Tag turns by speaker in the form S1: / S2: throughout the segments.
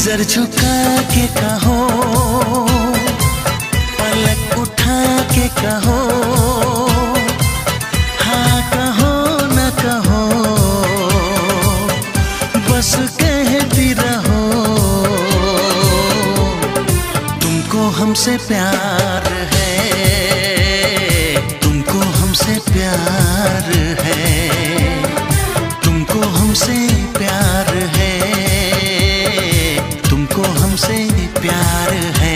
S1: Sir झुका के कहो, पलक उठा के कहो, हाँ कहो न कहो, बस कहती रहो। तुमको हमसे प्यार है, तुमको हमसे प्यार है, तुमको हमसे प्यार है, तुमको हमसे प्यार है।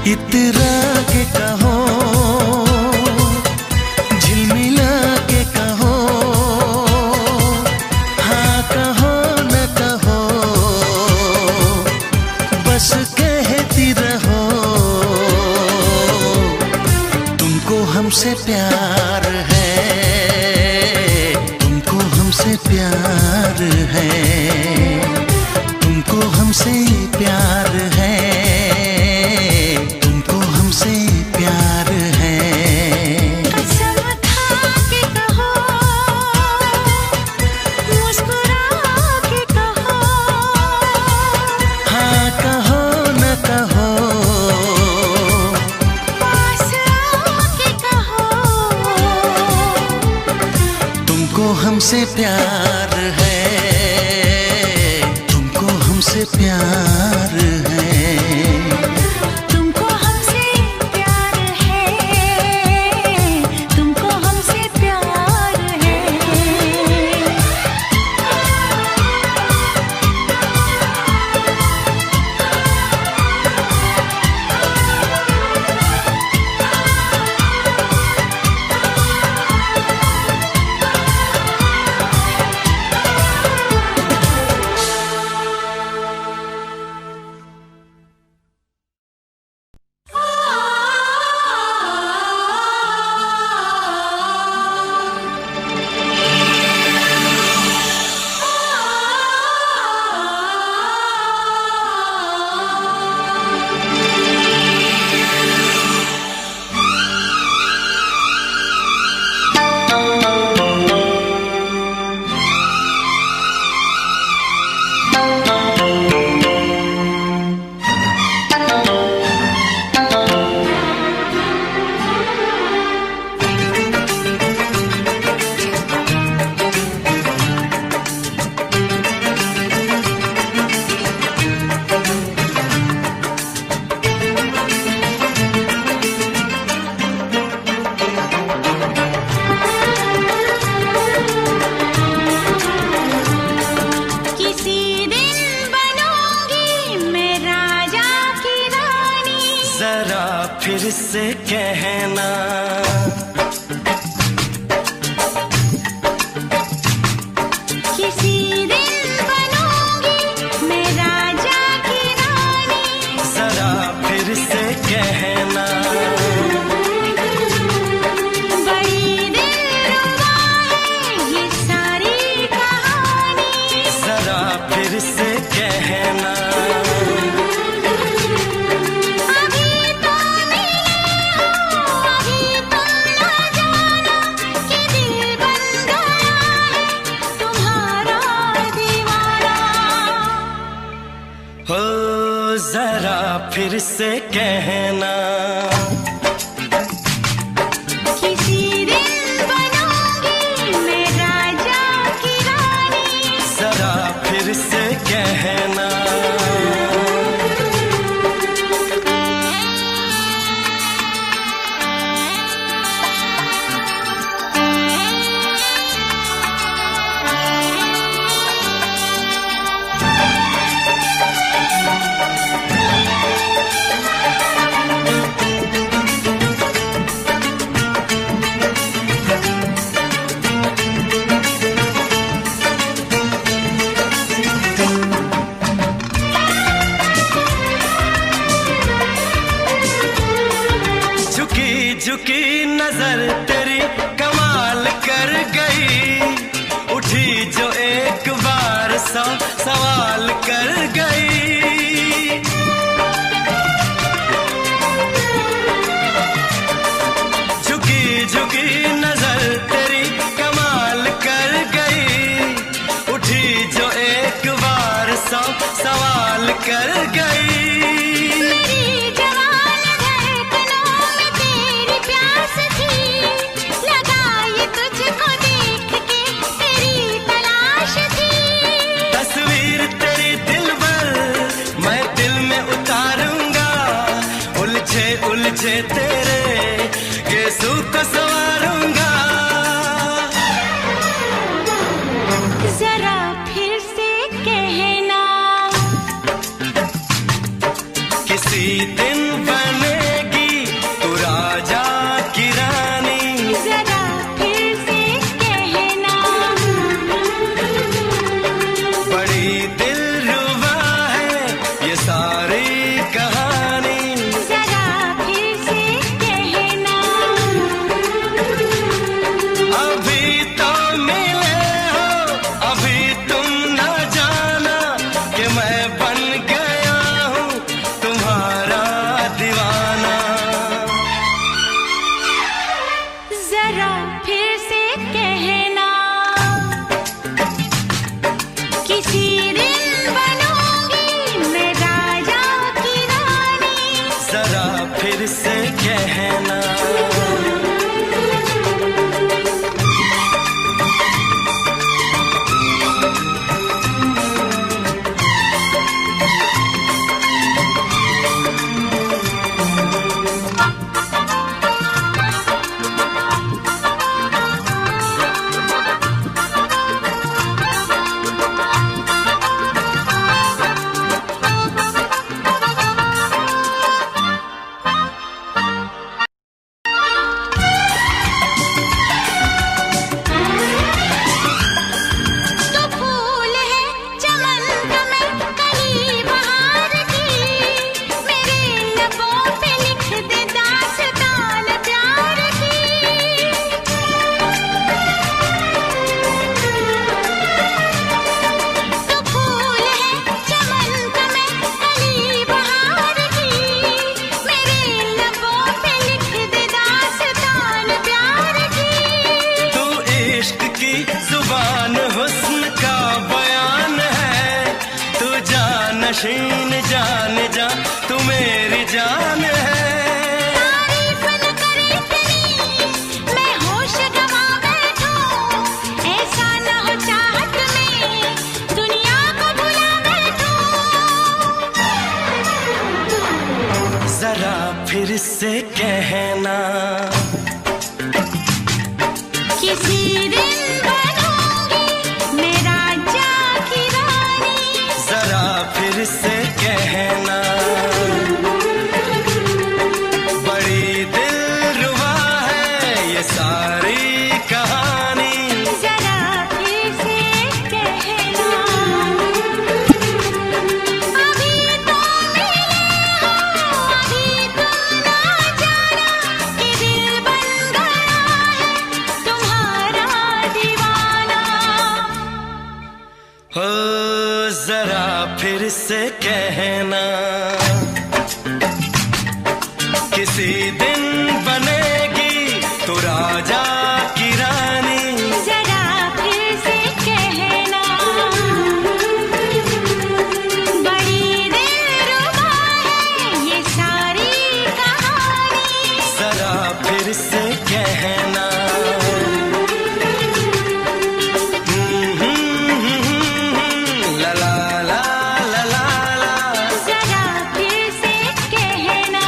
S1: इतरा के कहो, झिलमिला के कहो, हाँ कहो न कहो, बस कहती रहो। तुमको हमसे प्यार है, तुमको हमसे प्यार है, तुमको हमसे प्यार है, हमसे प्यार है।
S2: कसम खा के कहो, मुस्कुरा के कहो,
S1: हाँ कहो न कहो,
S2: पास आके कहो।
S1: तुमको हमसे प्यार है, तुमको हमसे प्यार है। फिर से कहना,
S2: किसी दिन बनूंगी मैं राजा की रानी।
S1: जरा फिर से कहना,
S2: बड़ी दिलरुबा है ये सारी कहानी।
S1: जरा फिर से कहना,
S2: हो
S1: जरा फिर से कहना,
S2: किसी दिन बनूंगी मैं राजा की रानी।
S1: जरा फिर से कहना। सौ सवाल कर गई। झुकी झुकी नजर तेरी कमाल कर गई। उठी जो एक बार सौ सवाल कर गई।
S2: मेरी जवान धड़कनों में तेरी प्यास थी, लगाई तुझको देख के तेरी तलाश थी।
S1: तस्वीर तेरी दिल भर मैं दिल में उतारूंगा, उलझे उलझे तेरे गेसू को संवारूंगा।
S2: जरा फिर से कहना,
S1: किसी दिन बनेगी तू राजा की रानी।
S2: जरा फिर से कहना,
S1: बड़ी दिलरुबा है ये सारी कहानी।
S2: जरा फिर से कहना,
S1: अभी तो मिले हो, अभी तुम न जाना कि मैं बन गया हूँ तुम्हारा दीवाना।
S2: जरा फिर से कहना, किसी दिन बनूंगी मैं राजा की रानी।
S1: जरा फिर से कहना,
S2: तो फूल है चमन का मैं कली बहार की, मेरे लबों पे लिख दे दास्तान प्यार की। तो फूल है चमन का मैं कली बहार की, मेरे लबों पे लिख दे दास्तान प्यार की।
S1: तू इश्क की जुबान हुस्न का बयान है। तू जानशीन जान जा तू मेरी जान है।
S2: तारीफ न करे तेरी मैं होश गवा बैठूं, ऐसा न हो चाहत में दुनिया को भुला बैठूं।
S1: जरा फिर से कहना,
S2: किसी दिन बनूंगी मैं राजा की रानी।
S1: जरा फिर से कहना, बड़ी दिलरुबा है ये सारी कहानी।
S2: जरा फिर से कहना, अभी तो मिले हो, अभी तुम ना जाना कि दिल बन गया है तुम्हारा दीवाना।
S1: हो जरा फिर से कहना, किसी दिन बनेगी तू राजा की रानी।
S2: जरा फिर से कहना, बड़ी दिलरुबा है ये सारी कहानी।
S1: जरा फिर से कहना, ला ला ला ला ला ला।
S2: जरा फिर से कहना,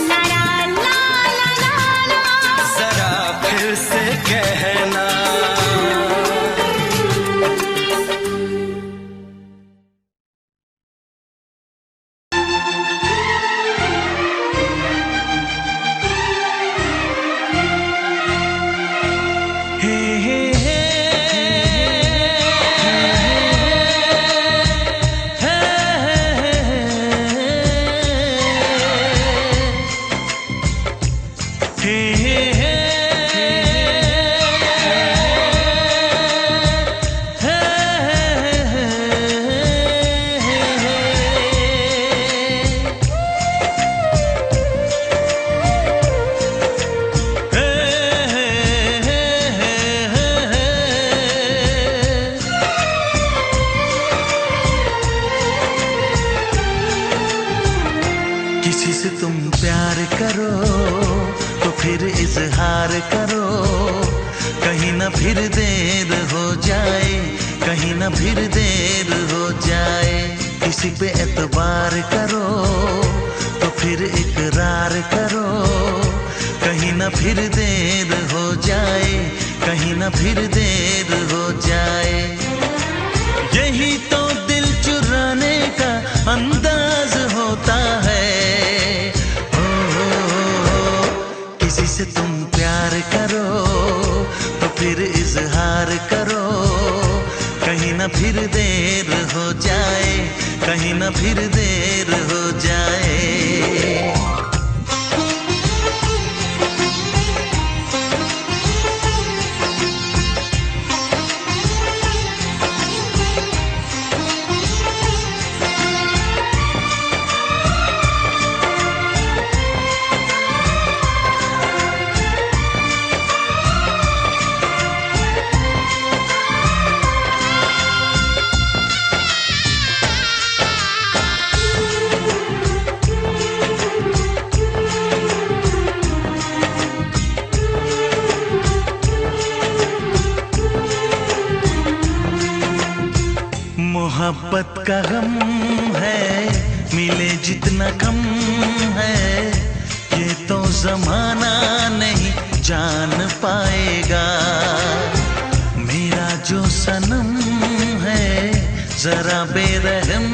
S2: ला ला ला ला ला ला।
S1: जरा फिर से कहना,
S3: करो तो फिर इजहार करो, कहीं ना फिर देर हो जाए, कहीं ना फिर देर हो जाए। किसी पे एतबार करो तो फिर इकरार करो, कहीं ना फिर देर हो जाए, कहीं ना फिर देर हो जाए। यही तो दिल चुराने का अंदाज होता है। किसी से तुम प्यार करो तो फिर इजहार करो, कहीं ना फिर देर हो जाए, कहीं ना फिर देर हो जाए। मोहब्बत का गम है, मिले जितना कम है, ये तो जमाना नहीं जान पाएगा। मेरा जो सनम है जरा बेरहम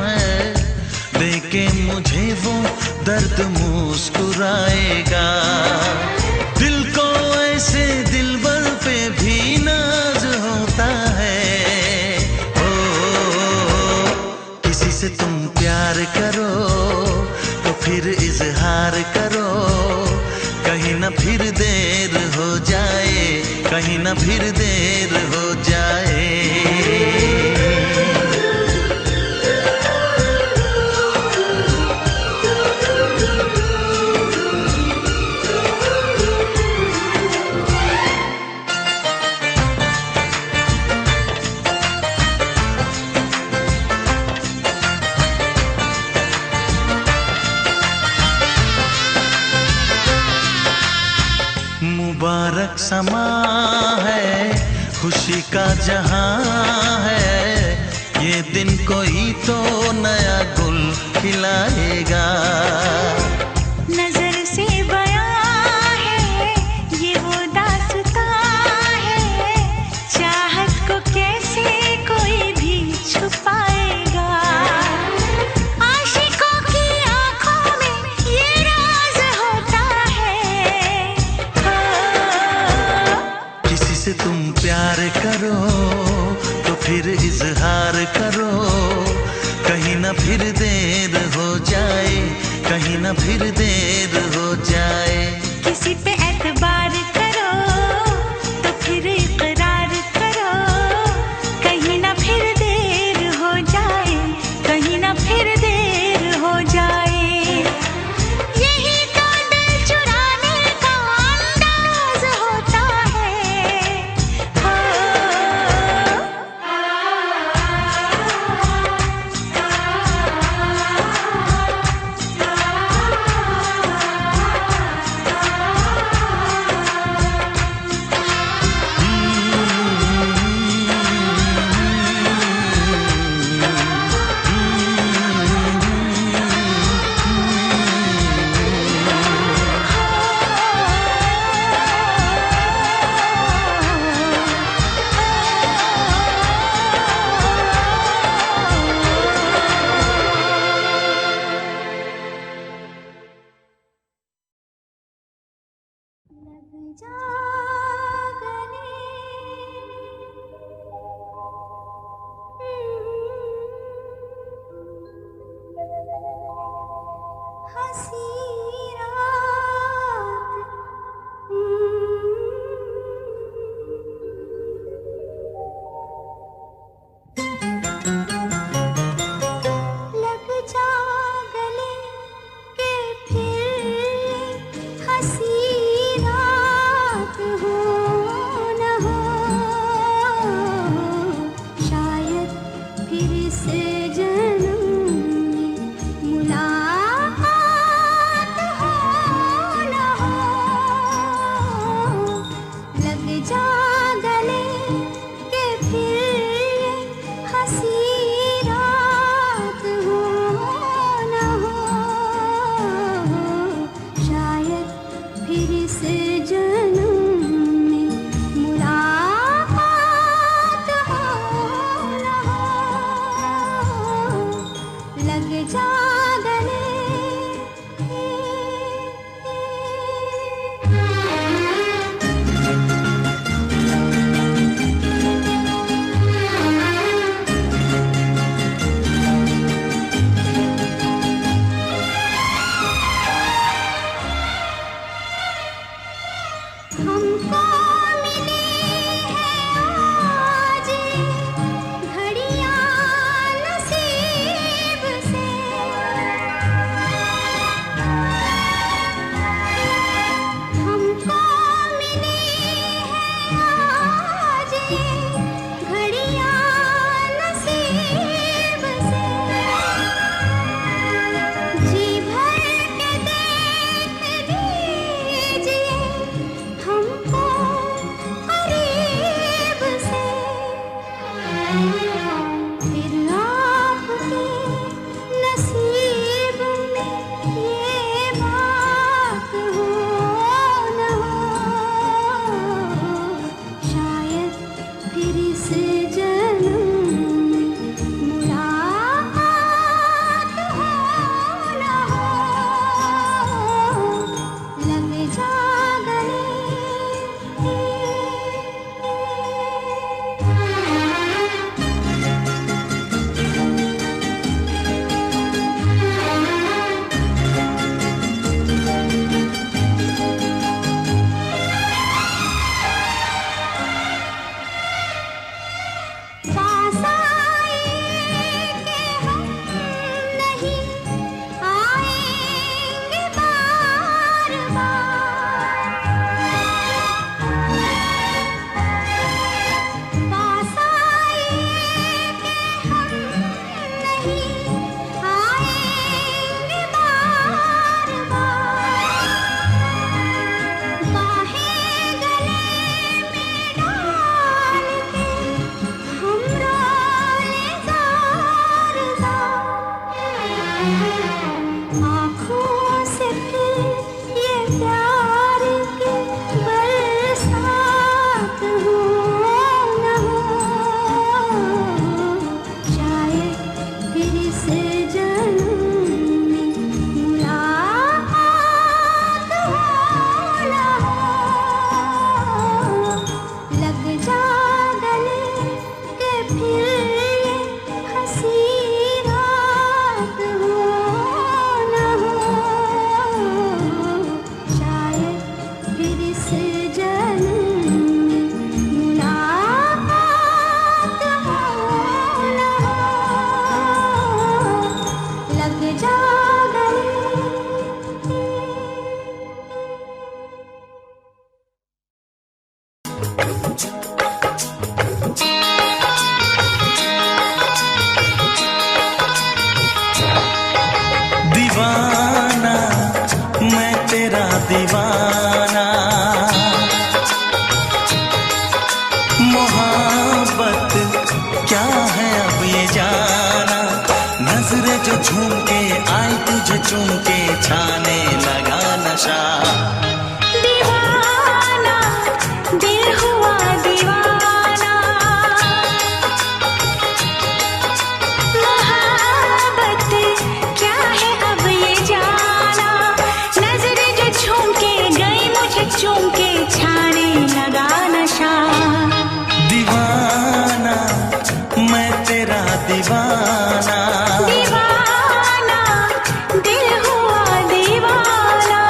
S3: है, देखे मुझे वो दर्द मुस्कुराएगा। दिल को ऐसे दिलबर पे भी नाज होता है। से तुम प्यार करो तो फिर इजहार करो, कहीं ना फिर देर हो जाए, कहीं ना फिर देर हो जाए। मुबारक समा है, खुशी का जहां है, ये दिन कोई तो नया गुल खिलाएगा।
S2: नजर से बयां है ये वो दास्तां है, चाहत को कैसे कोई भी छुपाएगा। आशिकों की आंखों में ये राज होता है।
S3: किसी से तुम प्यार करो तो फिर इजहार करो, कहीं ना फिर देर हो जाए, कहीं ना फिर देर हो जाए।
S2: किसी पे एतबार करो तो फिर इकरार करो, कहीं ना फिर देर हो जाए, कहीं ना फिर देर हो जाए। यही तो दिल चुराने का अंदाज होता है।
S3: मोहब्बत क्या है अब ये जाना, नजरें जो झूम के आई तुझे चूम के छाने लगा नशा।
S2: दीवाना दिल हुआ दीवाना, मोहब्बत क्या है अब ये जाना, नजरें जो झूम के गई मुझे चूम के छाने लगा नशा।
S3: दीवाना मैं तेरा दीवाना,
S2: दीवाना दिल हुआ दीवाना।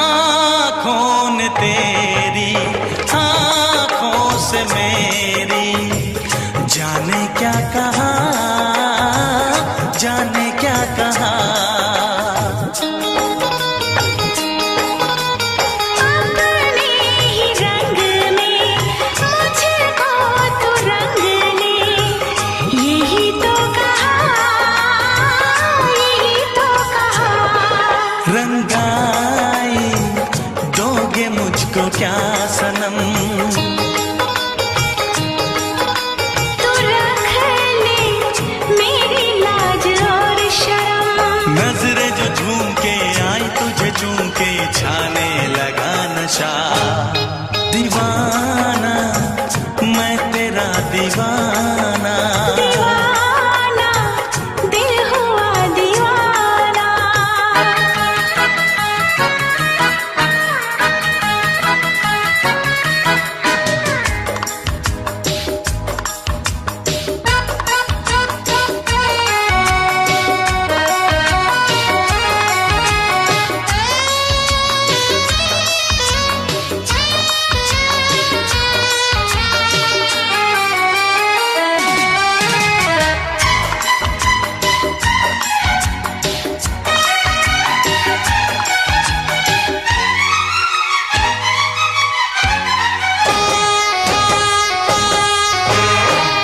S3: आँखों ने तेरी आँखों से मेरी जाने क्या कहा, जाने क्या कहा।
S2: अपने ही रंग में मुझको तो रंग ले, यही तो कहा, यही तो कहा।
S3: रंगाई दोगे मुझको क्या सनम,
S2: तू रख ले मेरी लाज और शर्म,
S3: नजरें जो झूम के आई तुझे चूम के छाने लगा नशा। दीवाना मैं तेरा दीवाना,
S2: दीवाना दिल हुआ दीवाना।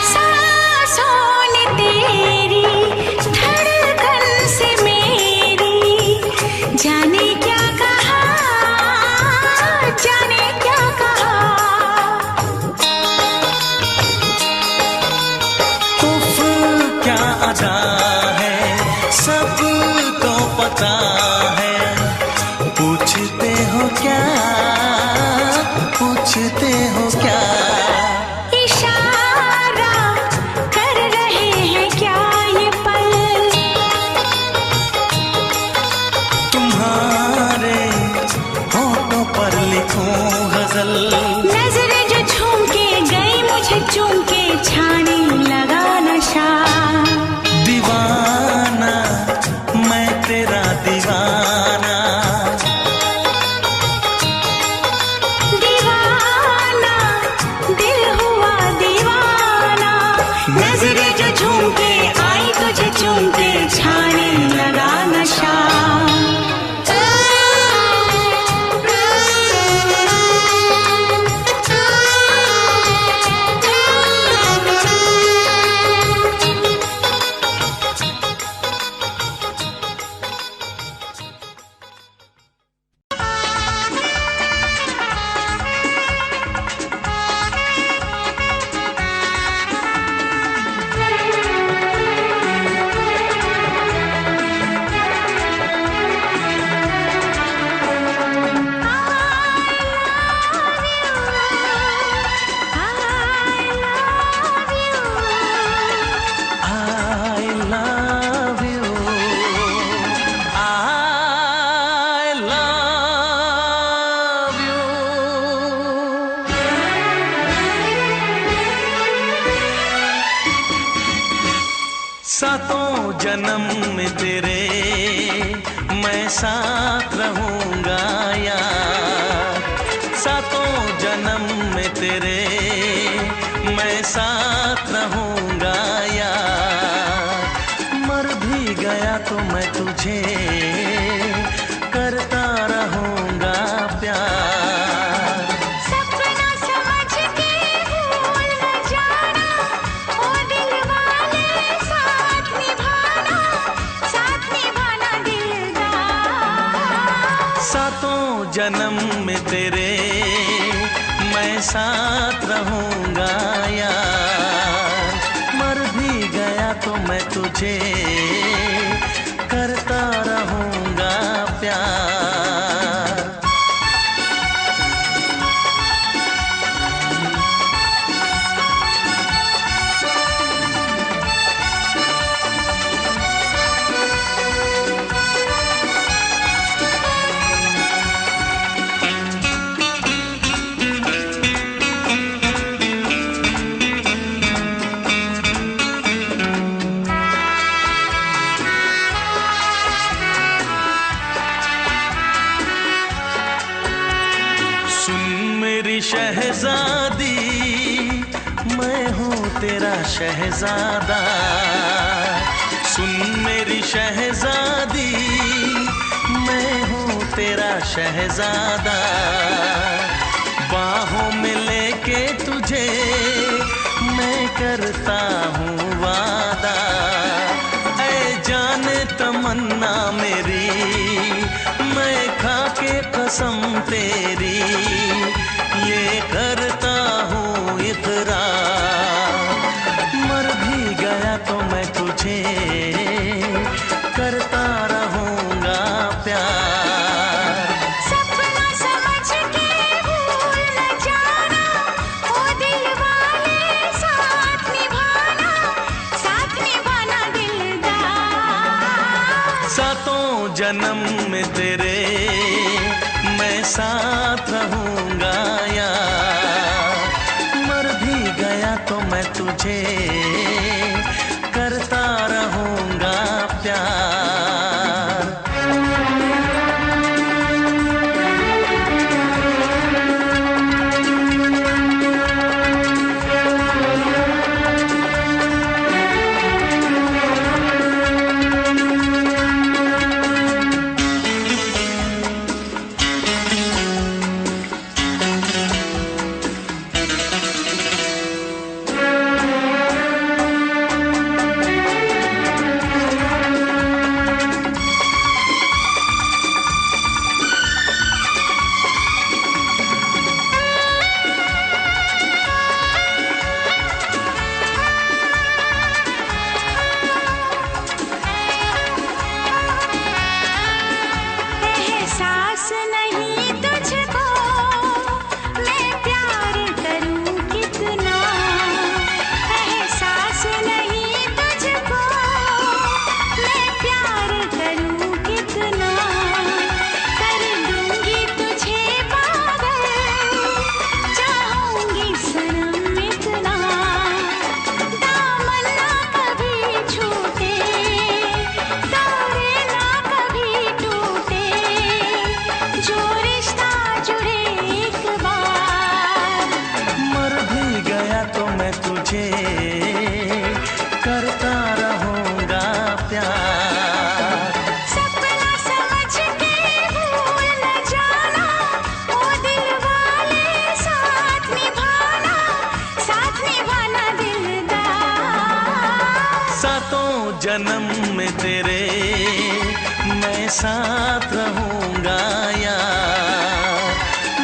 S2: सांसों ने तेरी धड़कन से मेरी जाने क्या कहा, जाने क्या कहा।
S3: उफ क्या अदा है सबको पता है, पूछते हो क्या, पूछते हो क्या।
S2: इशारा कर रहे हैं क्या ये पल,
S3: तुम्हारे होठों पर लिखूं गजल,
S2: नजरें जो झूम के गई मुझे चूम के छाने लगा नशा।
S3: दीवाना मैं तेरा दीवाना,
S2: दीवाना दिल हुआ दीवाना, नजरें जो झूम के आई तुझे चूम के छाने लगा नशा।
S3: सातों जन्म में तेरे मैं साथ रहूंगा यार, सातों जन्म में तेरे मैं साथ रहूंगा यार, मर भी गया तो मैं तुझे करता रहूंगा प्यार।
S2: सपना समझ के भूल न जाना, ओ दिल वाले साथ निभाना दिलदार।
S3: सातों जन्म में तेरे मैं साथ रहूंगा यार, मर भी गया तो मैं तुझे करता रहूंगा प्यार। शहजादी मैं हूँ तेरा शहजादा, सुन मेरी शहजादी मैं हूँ तेरा शहजादा, बाहों में लेके तुझे मैं करता हूँ वादा, ऐ जाने तमन्ना मेरी मैं खा के कसम तेरी ये करता हूँ इकरार, मर भी गया तो मैं तुझे करता रहूंगा प्यार।
S2: सपना समझ के भूल न जाना, ओ दिल वाले साथ निभाना दिलदार।
S3: सातों जन्म में तेरे मैं साथ रहूंगा यार, मर भी गया तो मैं तुझे करता रहूंगा प्यार।
S2: एहसास नहीं तुझको मैं प्यार करूं कितना, एहसास नहीं तुझको मैं प्यार करूं कितना, कर दूंगी तुझे पागल चाहूंगी सनम इतना, दामन ना कभी छूटे तारे ना कभी टूटे, जो रिश्ता जुड़े एक बार।
S3: मर भी गया तो मैं तुझे करता रहूंगा प्यार।
S2: सपना समझ के भूल न जाना, ओ दिल वाले साथ निभाना दिलदार।
S3: सातों जन्म में तेरे मैं साथ रहूंगा यार,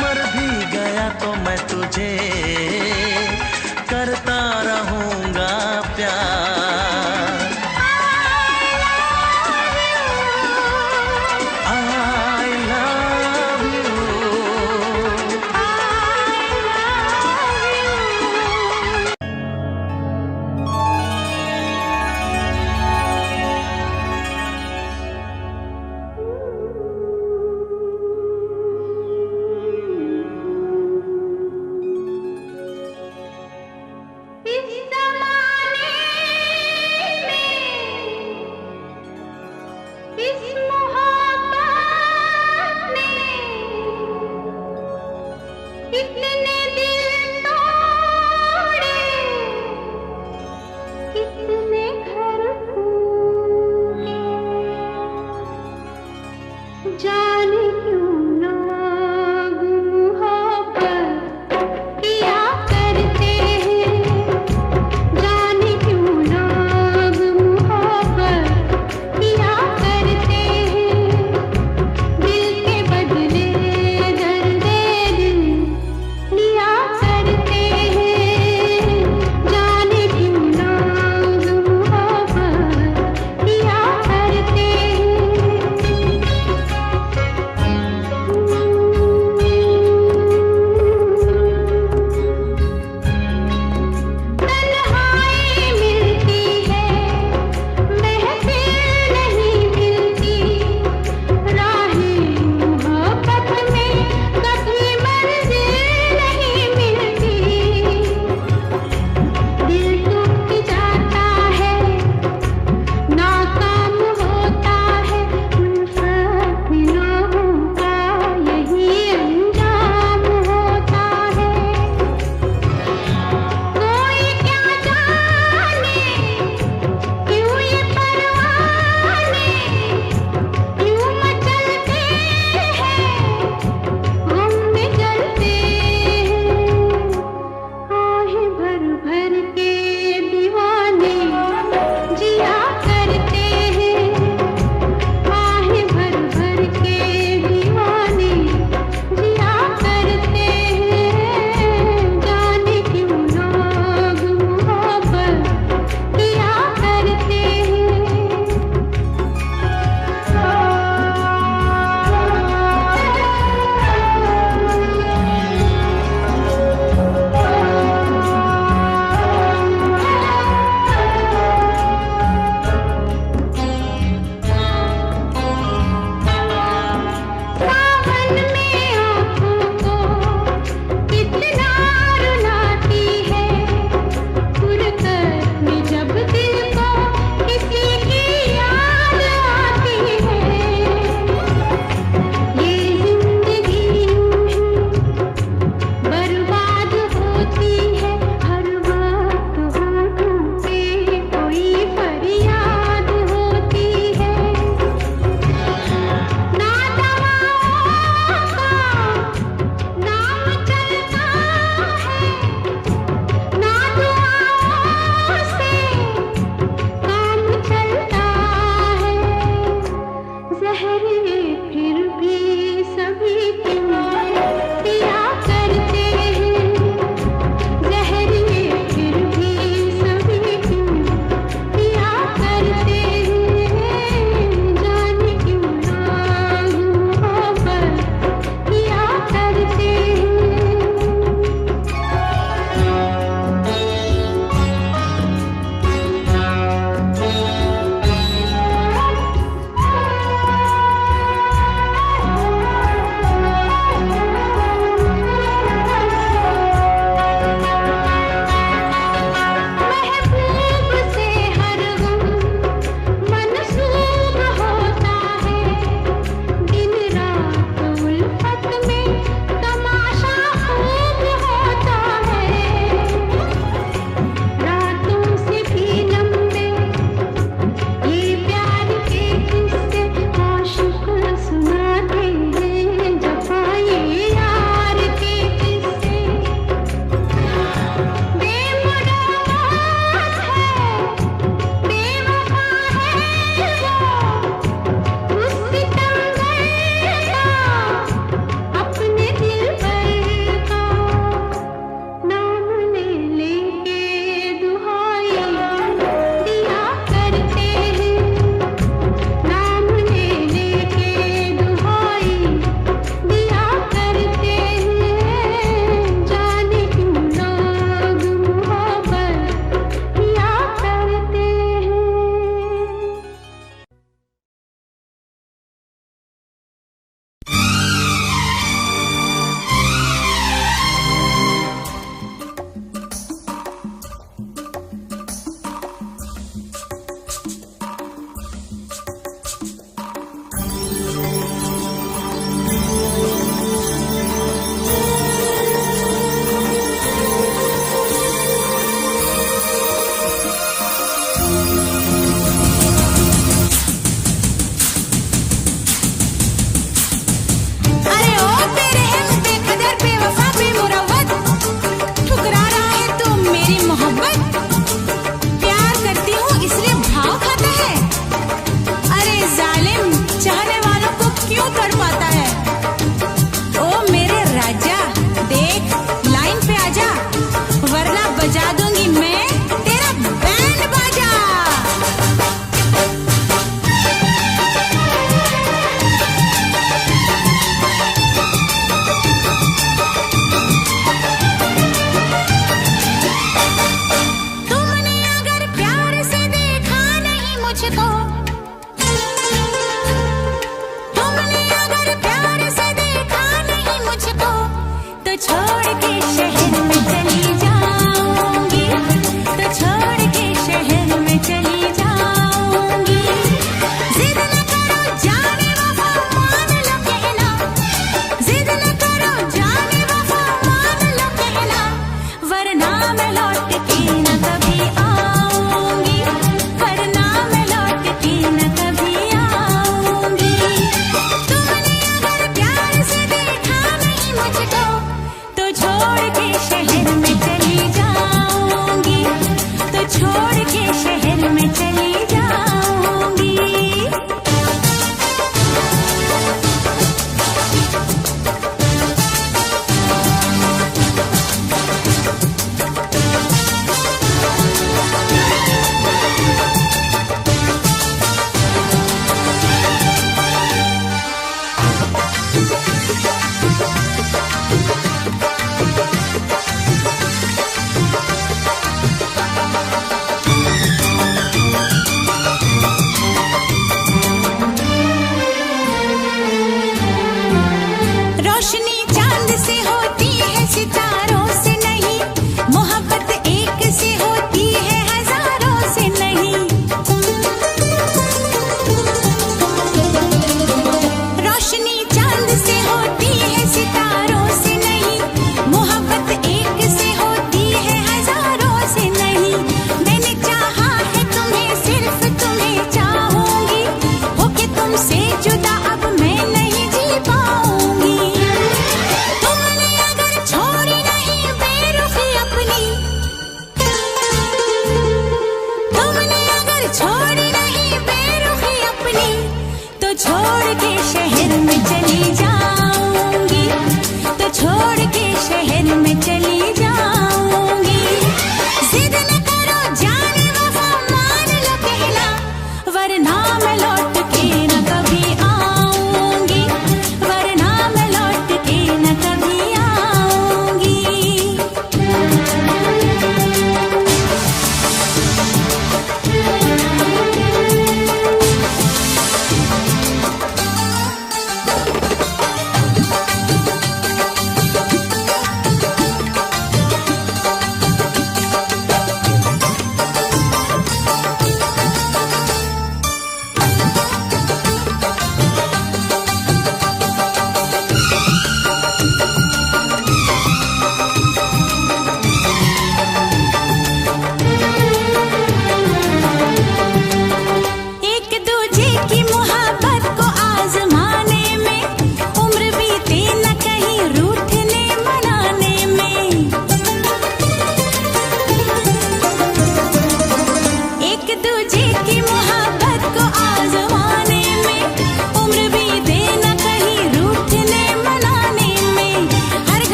S3: मर भी गया तो मैं तुझे करता रहूंगा प्यार। I love you।
S2: इस कितने घर फूटे, जाने क्यों लोग मोहब्बत किया करते हैं, जाने क्यों लोग मोहब्बत किया करते हैं, दिल के बदले दर्द दिल लिया करते हैं, जाने क्यों लोग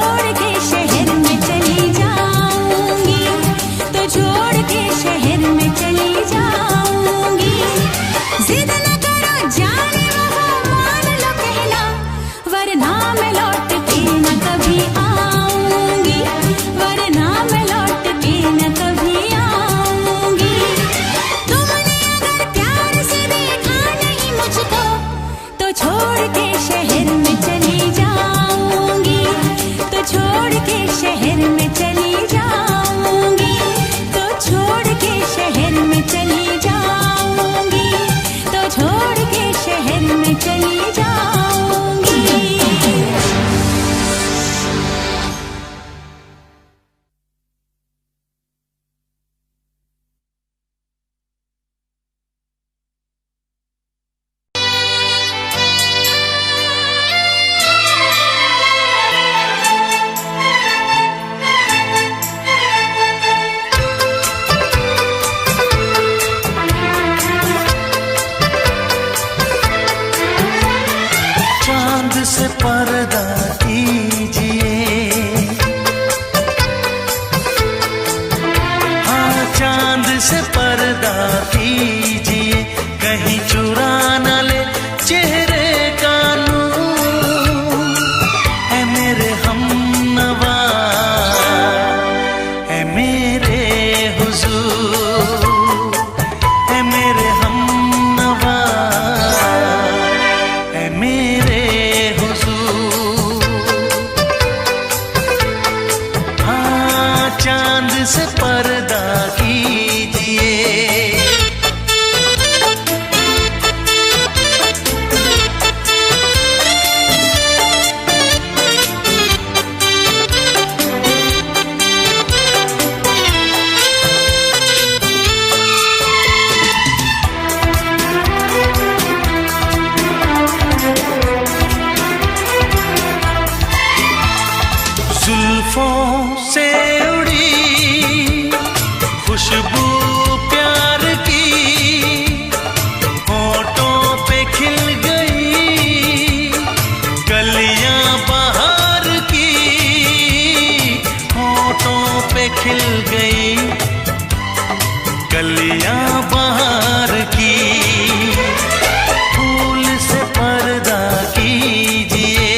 S2: छोड़ के शहर में चली जाऊंगी, तो छोड़ के शहर में चली जाऊंगी। जिद न करो जाने वो मान लो कहना, वरना मैं लौट के न कभी आऊंगी, वरना मैं लौट के न कभी आऊंगी। तुमने अगर प्यार से देखा नहीं मुझको, तो छोड़ के शहर में चली जाऊंगी, तो छोड़ के शहर में चली जाऊंगी, तो छोड़ के शहर में चली जाऊंगी, तो छोड़ के शहर में चली जाऊंगी।
S3: चांद से पर्दा कीजिए, हाँ चांद से पर्दा कीजिए, कहीं चुरा न ले चेहरे का नूर। है मेरे हमनवा, है मेरे हुजूर, है मेरे हमनवा, है मेरे चांद से पर्दा कीजिए। जुल्फों से उड़ी खुशबू प्यार की, होठों पे खिल गई कलियां बहार की, होठों पे खिल गई कलियां बहार की। फूल से पर्दा कीजिए,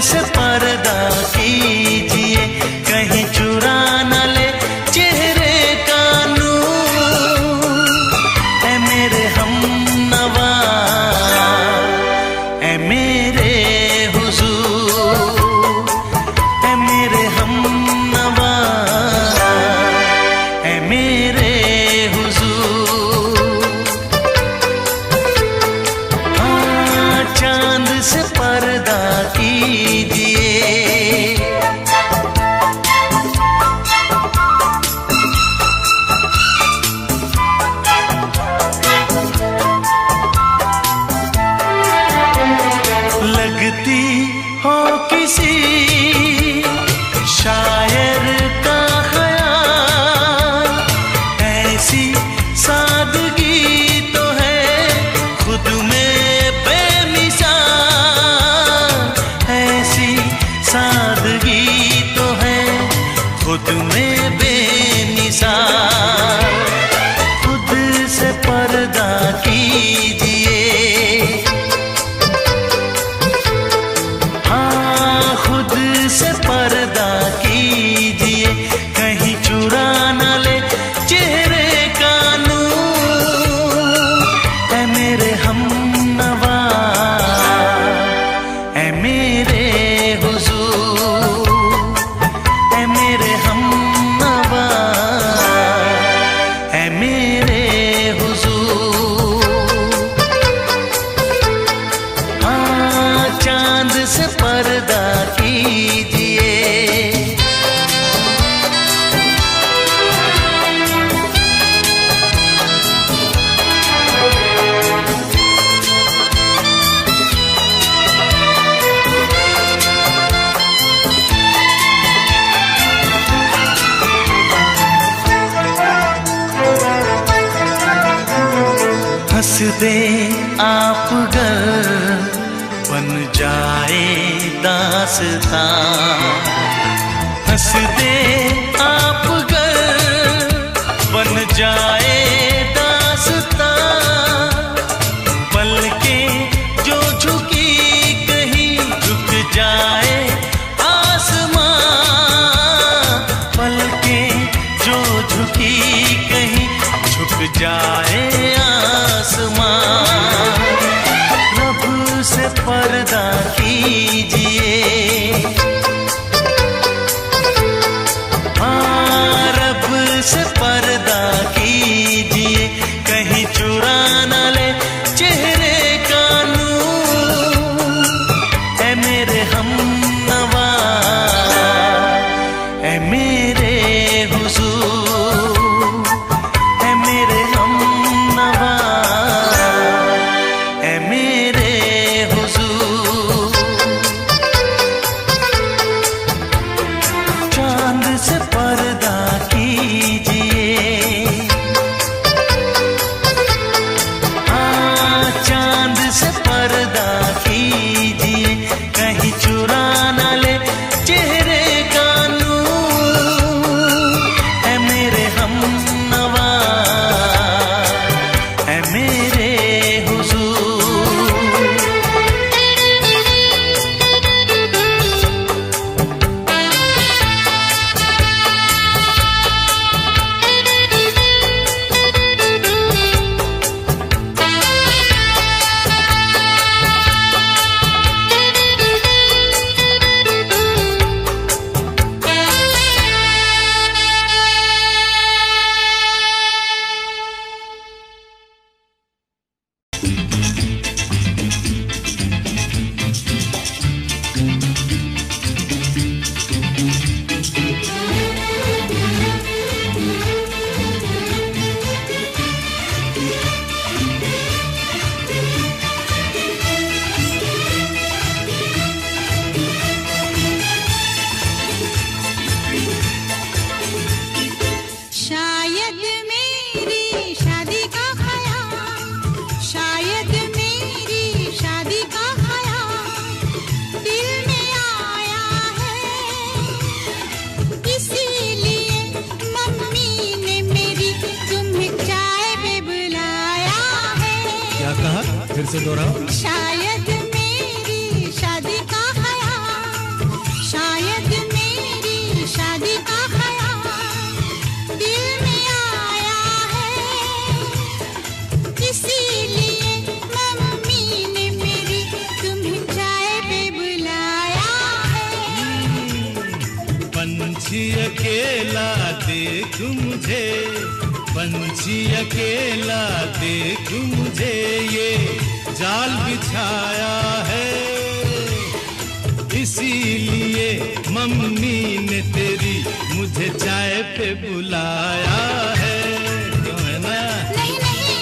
S3: से पर्दा कीजिए, कहीं चुरा न ले चेहरे का नूर। है मेरे हमनवा, है मेरे हुजूर, है मेरे हमनवा, है मेरे हुजूर। हाँ चांद से पर्दा कीजिए। लगती हो किसी शायर का ख्याल, ऐसी सादगी तो है खुद में बेमिसाल, ऐसी सादगी तो है खुद में बेमिसाल। खुद से पर्दा कीजिए, हाँ खुद से पर्दा कीजिए, कहीं चुरा न ले चेहरे का नूर। है मेरे हमनवा, है मेरे हुजूर, है मेरे हमनवा, है मेरे हुजूर। हाँ चांद से पर्दा कीजिए। दे आप गर बन जाए दास्तां, हंस दे आप गर बन जाए दास्तां, पलकें जो झुकी कहीं झुक जाए आसमां, पलकें जो झुकी कहीं झुक जाए आसमां। रब से पर्दा कीजिए, हाँ रब से पर्दा कीजिए, कहीं चुरा न ले चेहरे का नूर। ऐ मेरे हमनवा, ऐ मेरे हुजूर, ऐ मेरे हमनवा, ऐ मेरे हुजूर। चांद से पर्दा कीजिए, हाँ चांद से पर्दा कीजिए, कहीं चुरा न ले चेहरे का नूर। ऐ मेरे हमनवा, ऐ मेरे हुजूर।
S2: शायद मेरी शादी का ख्याल, शायद मेरी शादी का ख्याल दिल में आया है, इसीलिए मम्मी ने मेरी तुम्हें चाय पे बुलाया है।
S4: क्या कहा? फिर से दोहराओ।
S2: शायद मेरी शादी का ख्याल, शायद मेरी शादी का ख्याल दिल में आया है, इसीलिए मम्मी ने मेरी तुम्हें चाय पे बुलाया है।
S4: पंछी अकेला देख मुझे, पंछी अकेला देख मुझे, ये जाल बिछाया है, इसीलिए मम्मी ने तेरी मुझे चाय पे बुलाया है। क्यों है ना?
S2: नहीं नहीं,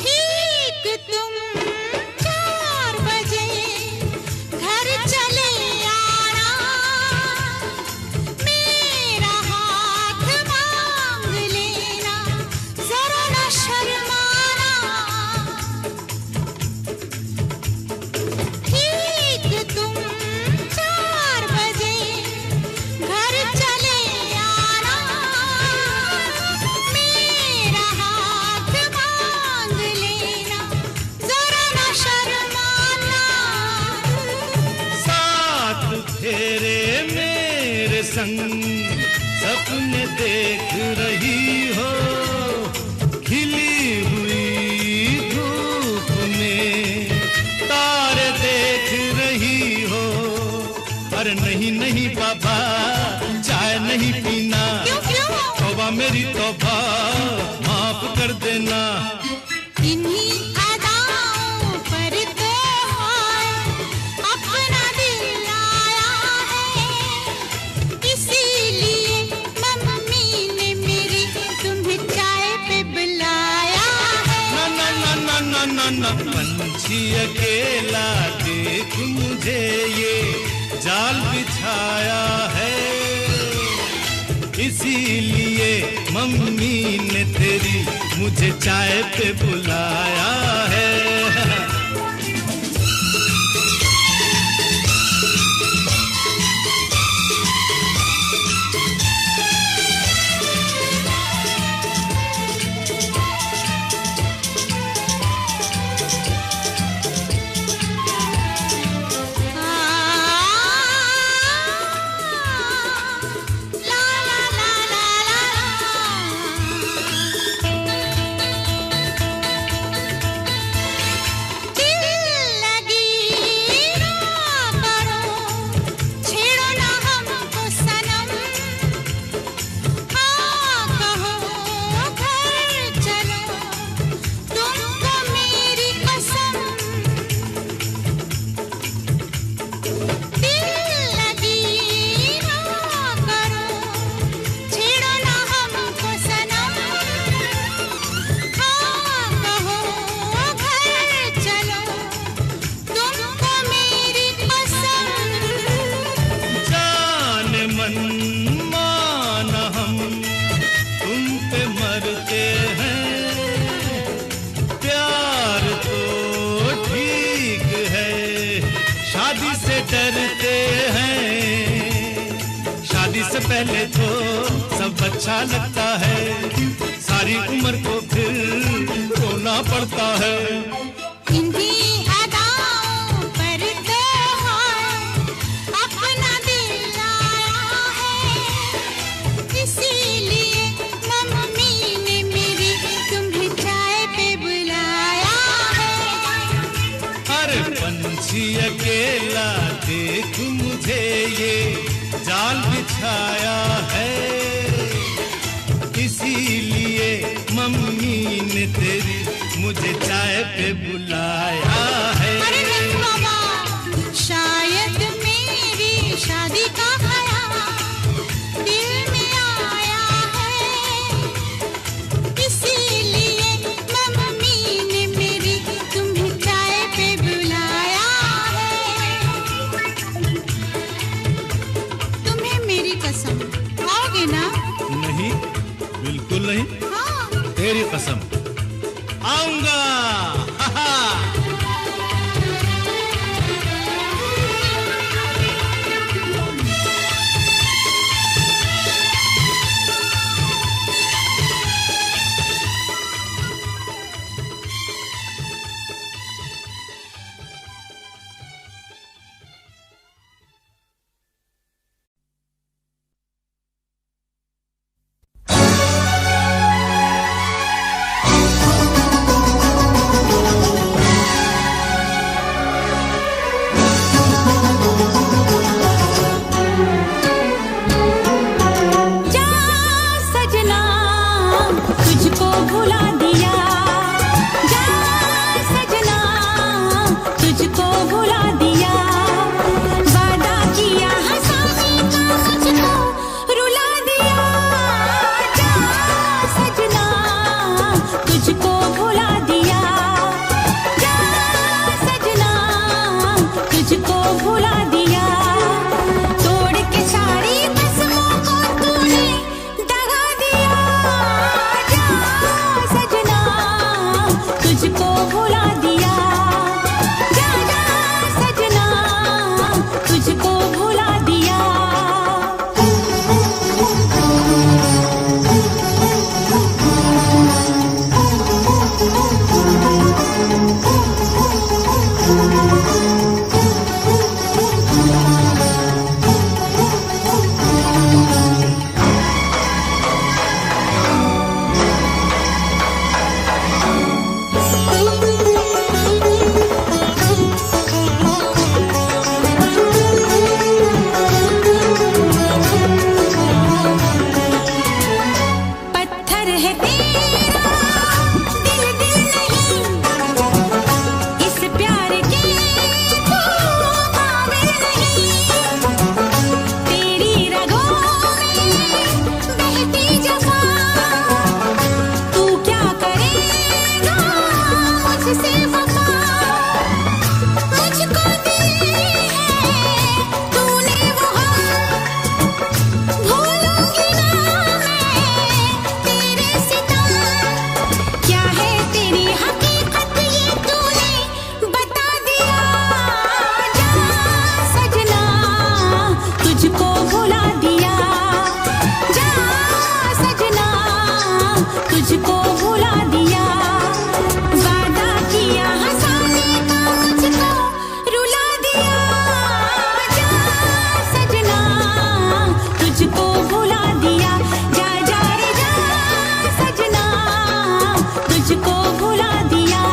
S2: ठीक तुम 4 बजे घर चले आना, मेरा हाथ मांग लेना, जरा न शर्माना। ठीक तुम 4 बजे घर चले आना, मेरा हाथ मांग लेना, जरा न शर्माना।
S4: साथ फेरे मेरे संग सपने देख रही हो, खिली हुई धूप में तारे देख रही हो। अरे नहीं नहीं बाबा, चाय नहीं वफा माफ कर देना।
S2: इन्हीं अदाओं पर तो हाय अपना दिल आया है, इसीलिए मम्मी ने मेरी तुम्हें चाय पे बुलाया है।
S4: ना ना ना ना ना ना ना पंछी अकेला देख मुझे ये जाल बिछाया है, इसीलिए मम्मी ने तेरी मुझे चाय पे बुलाया है। डरते हैं, शादी से पहले तो सब अच्छा लगता है, सारी उम्र को फिर रोना पड़ता है।
S2: इन्हीं अदाओं पर तो हाय अपना दिल आया है, इसीलिए मम्मी ने मेरी तुम्हें चाय पे बुलाया है।
S4: अरे पंछी अकेला देख मुझे ये जाल बिछाया है, इसीलिए मम्मी ने तेरी मुझे चाय पे बुलाया है।
S2: अरे नहीं बाबा, शायद मेरी शादी का ख्याल दिल में आया है, इसीलिए मम्मी ने मेरी तुम्हें चाय पे बुलाया है। तुम्हें मेरी कसम खाओगे ना?
S4: नहीं, बिल्कुल नहीं।
S2: हाँ।
S4: तेरी कसम आऊंगा।
S2: सजना है तेरा दिल दिल नहीं, इस प्यार के तू काबिल नहीं। तेरी रगों में बहती जफा, तू क्या करेगा मुझसे वफा। मुझको दी है तूने वो हम, भूलूंगी ना मैं तेरे सितम। क्या है तेरी हकीकत ये तूने बता दिया। जा सजना तुझको भुला दिया, जा सजना तुझको भुला दिया। वादा किया हंसाने का मुझको रुला दिया। जा सजना तुझको भुला दिया, जा जा रे जा सजना तुझको भुला दिया।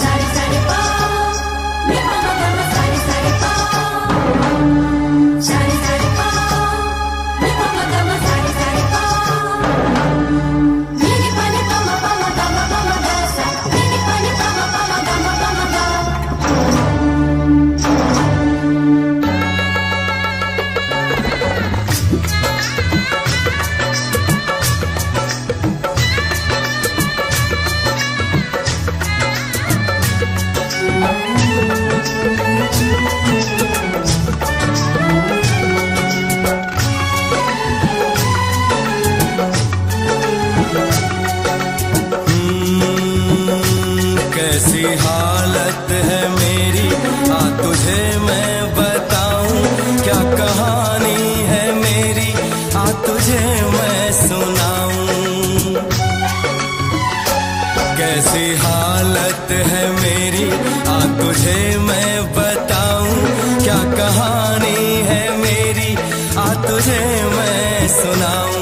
S2: सारे सारे पा मे पा मा गा मा, सारे सारे पा, सारे सारे पा मे पा मा गा मा, सारे सारे पा, नी पा नी पा मा गा मा गा सा, नी पा नी पा मा गा मा गा।
S1: कैसी हालत है मेरी, आ तुझे मैं बताऊं। क्या कहानी है मेरी, आ तुझे मैं सुनाऊं। कैसी हालत है मेरी, आ तुझे मैं बताऊं। क्या कहानी है मेरी, आ तुझे मैं सुनाऊं।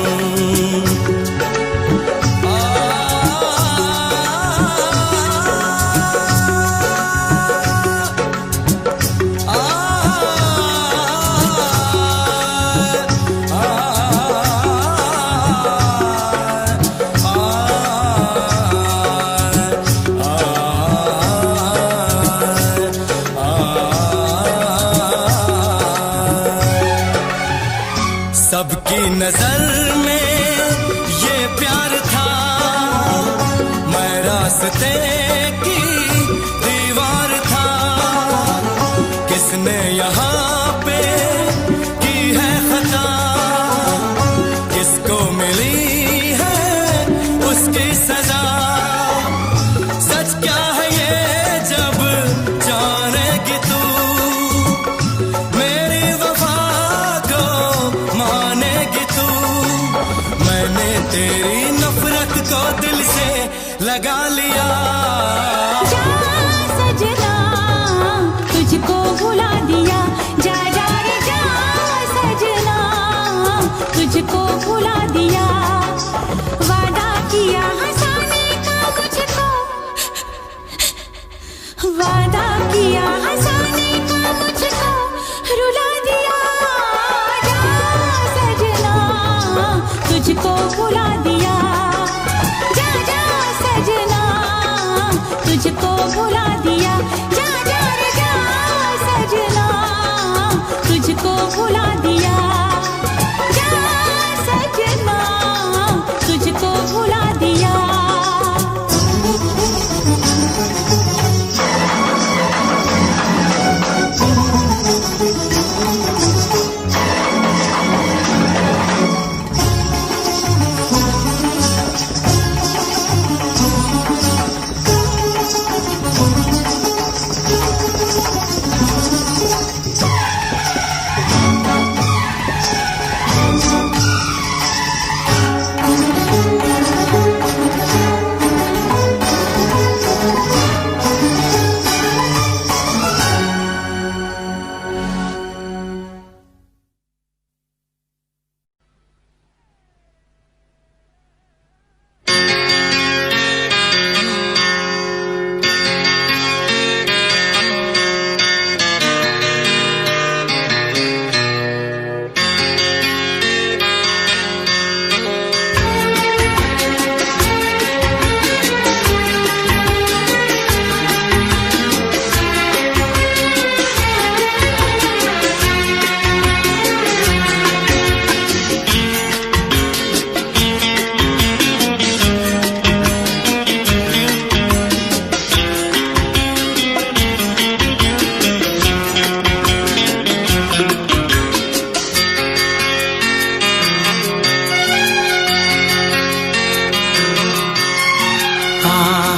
S1: सबकी नजर में ये प्यार था, मैं रास्ते की दीवार था। किसने यहाँ पे की है खता, किसको मिली है उसकी सजा। सच क्या है ये जब जानेगी तू, मेरी वफा को मानेगी तू। मैंने तेरी नफरत को दिल से लगा लिया।
S2: जा सजना तुझको भुला दिया, जा जा रे जा सजना तुझको भुला दिया। वादा किया हंसाने का मुझको, वादा किया हंसाने का मुझको रुला दिया। जा सजना तुझको भुला दिया, जा जा सजना तुझको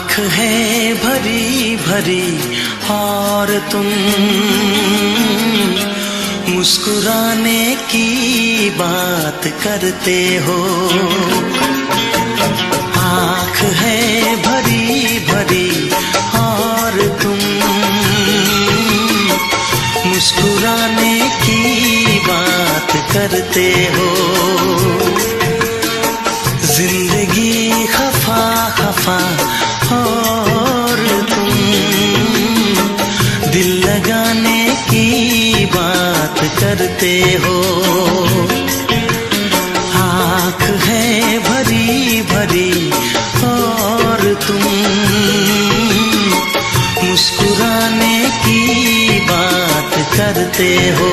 S3: आँख है भरी भरी और तुम मुस्कुराने की बात करते हो। आँख है भरी भरी और तुम मुस्कुराने की बात करते हो। जिंदगी खफा खफा और तुम दिल लगाने की बात करते हो। आँख है भरी भरी और तुम मुस्कुराने की बात करते हो।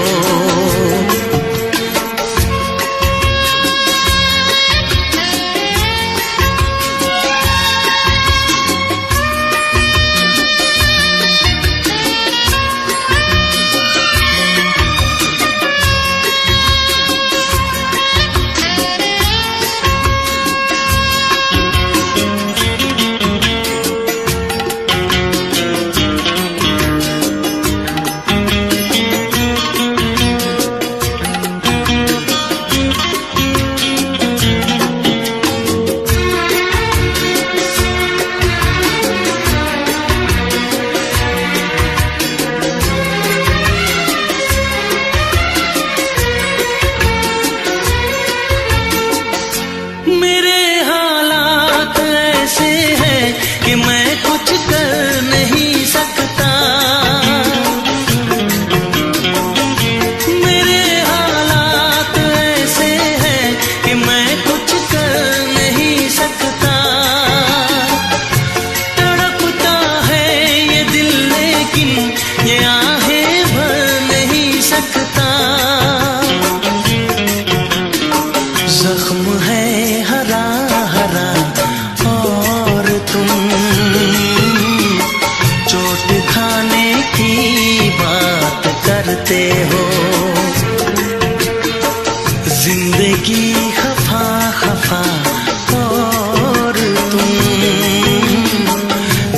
S3: कि मैं कुछ कर नहीं सकता। मेरे हालात ऐसे हैं कि मैं कुछ कर नहीं सकता। तड़पता है ये दिल लेकिन ये आहें भर नहीं सकता। जख्म है हरा हरा और तुम चोट खाने की बात करते हो। जिंदगी खफा खफा और तुम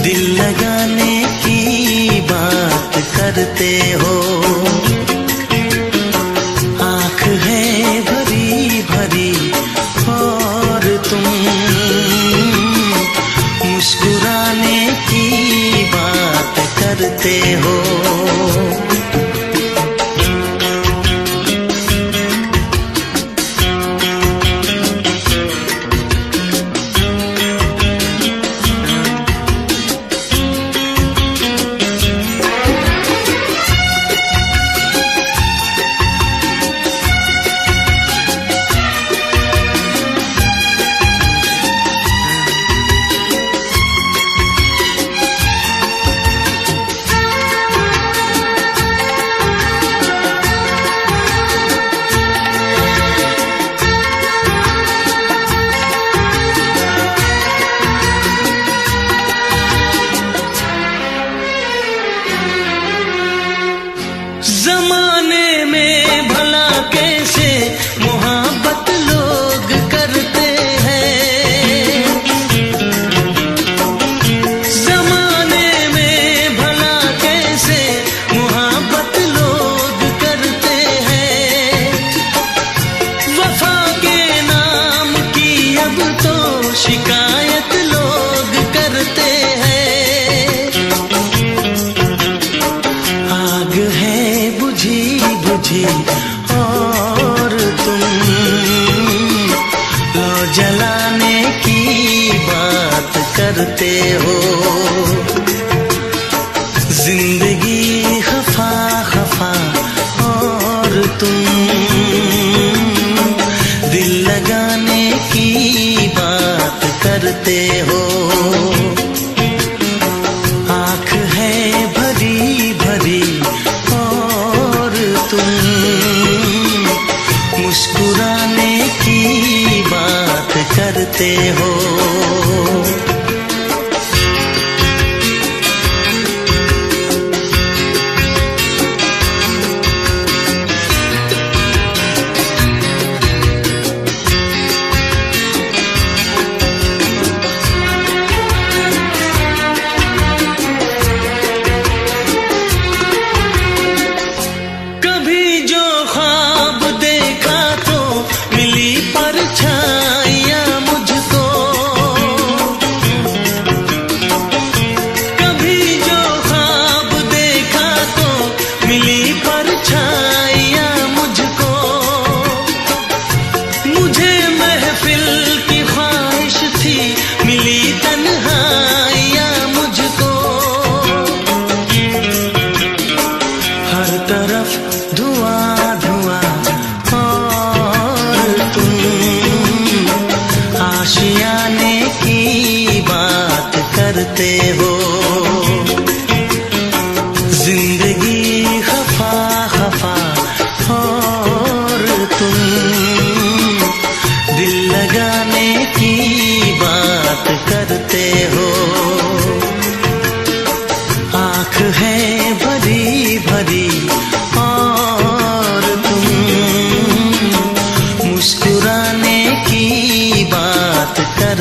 S3: दिल लगाने की बात करते हो। आँख है भरी भरी और तुम मुस्कुराने की बात करते हो। जमाने में भला कैसे मोहब्बत लोग करते हैं। जमाने में भला कैसे मोहब्बत लोग करते हैं। वफा के नाम की अब तो शिकायत लोग करते हैं। आग है बुझी बुझी और तुम लो जलाने की बात करते हो। जिंदगी खफा खफा और तुम दिल लगाने की बात करते हो। आँख है भरी भरी और तुम मुस्कुराने की बात करते हो।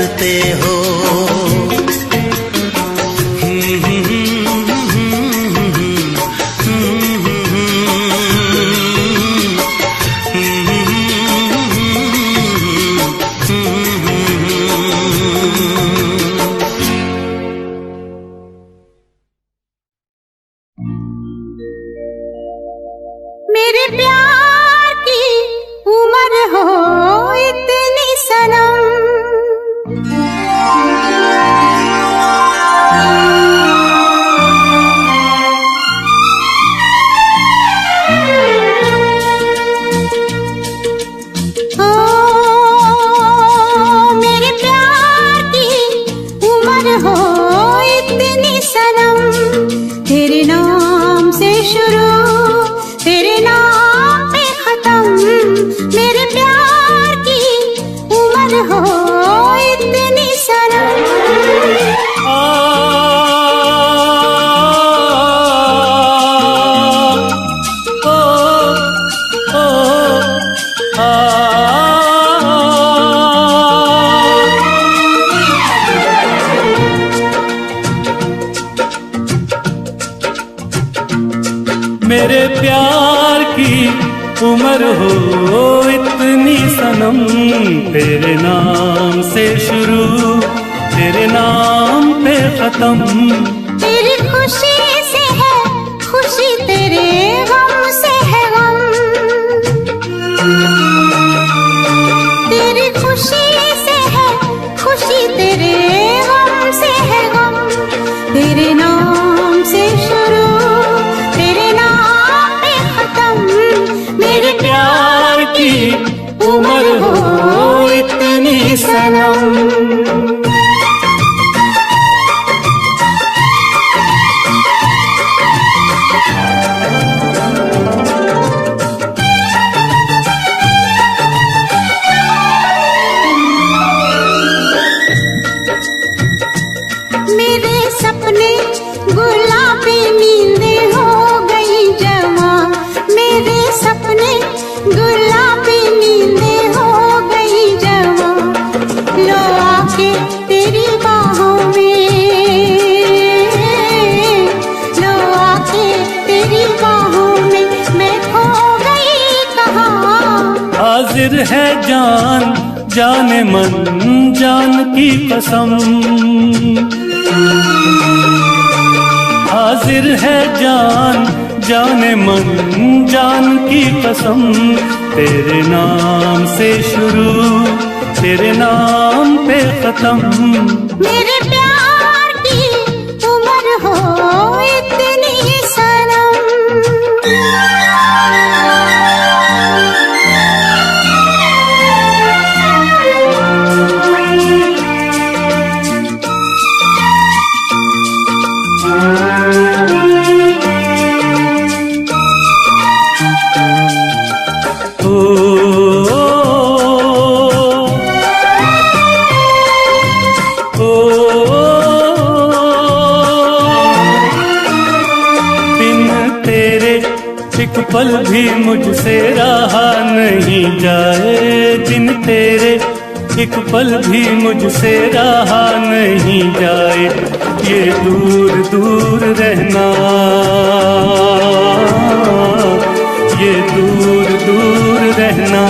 S3: करते हो।
S2: मेरे प्यार की उम्र हो इतनी सनम, ओ मेरे प्यार की उम्र हो इतनी सनम, तेरे नाम से शुरू तेरे नाम पे खत्म, मेरे प्यार की उम्र हो इतनी सनम।
S4: मेरे प्यार की उम्र हो इतनी सनम, तेरे नाम से शुरू तेरे नाम पे खत्म,
S2: तेरी खुशी से है खुशी, तेरे गम से है गम, तेरी खुशी से है खुशी, तेरे गम से है गम, तेरे नाम से शुरू तेरे नाम पे खत्म, मेरे
S4: प्यार की उम्र हो इतनी सनम।
S2: मेरे सपने गुलाबी नींदें हो गई जमा, मेरे सपने गुलाबी नींदें हो गई जमा, लो आके तेरी बाहों में, लो आके तेरी बाहों में, मैं खो गई कहाँ।
S4: हाजिर है जान जाने मन जान की कसम, हाजिर है जान जाने मन जान की कसम, तेरे नाम से शुरू तेरे नाम पे खत्म,
S2: मेरे प्यार की उम्र हो इतनी सनम।
S4: एक पल भी मुझसे रहा नहीं जाए, दिन तेरे एक पल भी मुझसे रहा नहीं जाए, ये दूर दूर रहना, ये दूर दूर रहना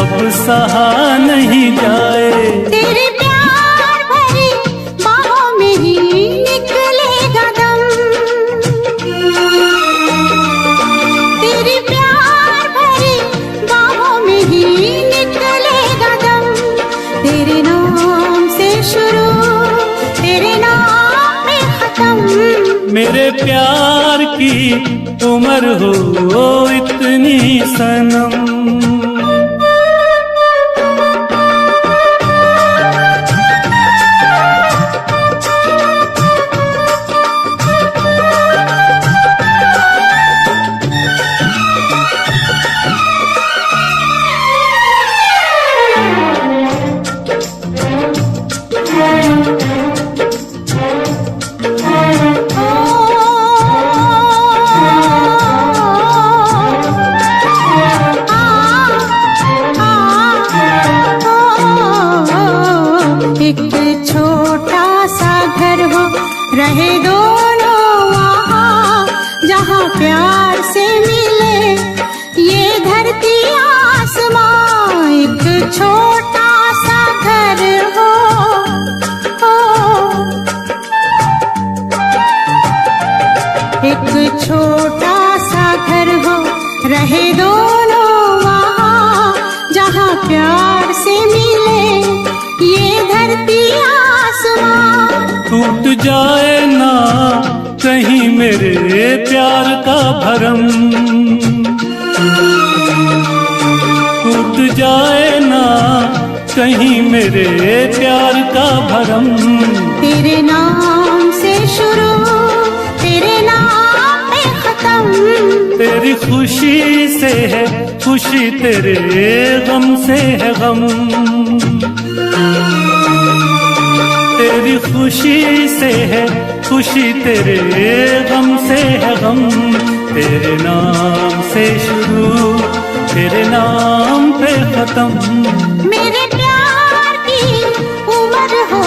S4: अब सहा नहीं जाए,
S2: तेरे प्यार भरी बाहों में ही निकलेगा दम, तेरे प्यार भरी बाहों में ही निकलेगा दम, तेरे नाम से शुरू तेरे नाम में खत्म,
S4: मेरे प्यार की उम्र हो इतनी सनम।
S2: छोटा सा घर हो, रहे दोनों वहाँ जहाँ प्यार से मिले ये धरती आसमां। एक छोटा सा घर हो, एक छोटा सा घर हो, रहे दोनों वहाँ जहाँ प्यार से मिले ये धरती आसमां।
S5: टूट जाए ना कहीं मेरे प्यार का भरम, टूट जाए ना कहीं मेरे प्यार का भरम।
S2: तेरे नाम से शुरू, तेरे नाम पे खत्म।
S5: तेरी खुशी से है खुशी, तेरे गम से है गम। तेरी खुशी से है खुशी, तेरे गम से है गम। तेरे नाम से शुरू, तेरे नाम पे खत्म।
S2: मेरे प्यार की उम्र हो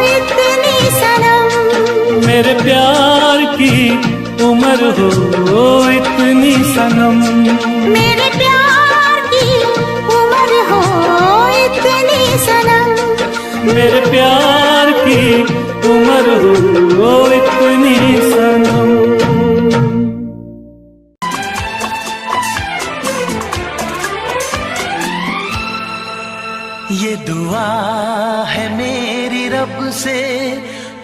S2: इतनी सनम,
S5: मेरे प्यार की उम्र हो इतनी सनम।
S2: मेरे प्यार की उम्र हो इतनी सनम।
S5: मेरे प्यार की उम्र हो इतनी सनम।
S3: ये दुआ है मेरी रब से,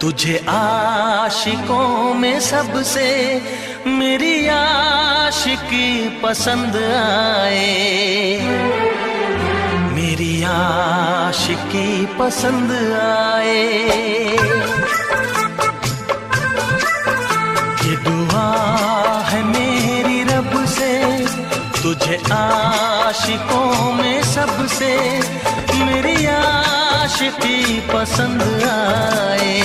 S3: तुझे आशिकों में सबसे मेरी आशिकी पसंद आए, मेरी आशिकी पसंद आए। ये दुआ है मेरी रब से, तुझे आशिकों में सबसे मेरी आशिकी पसंद आए,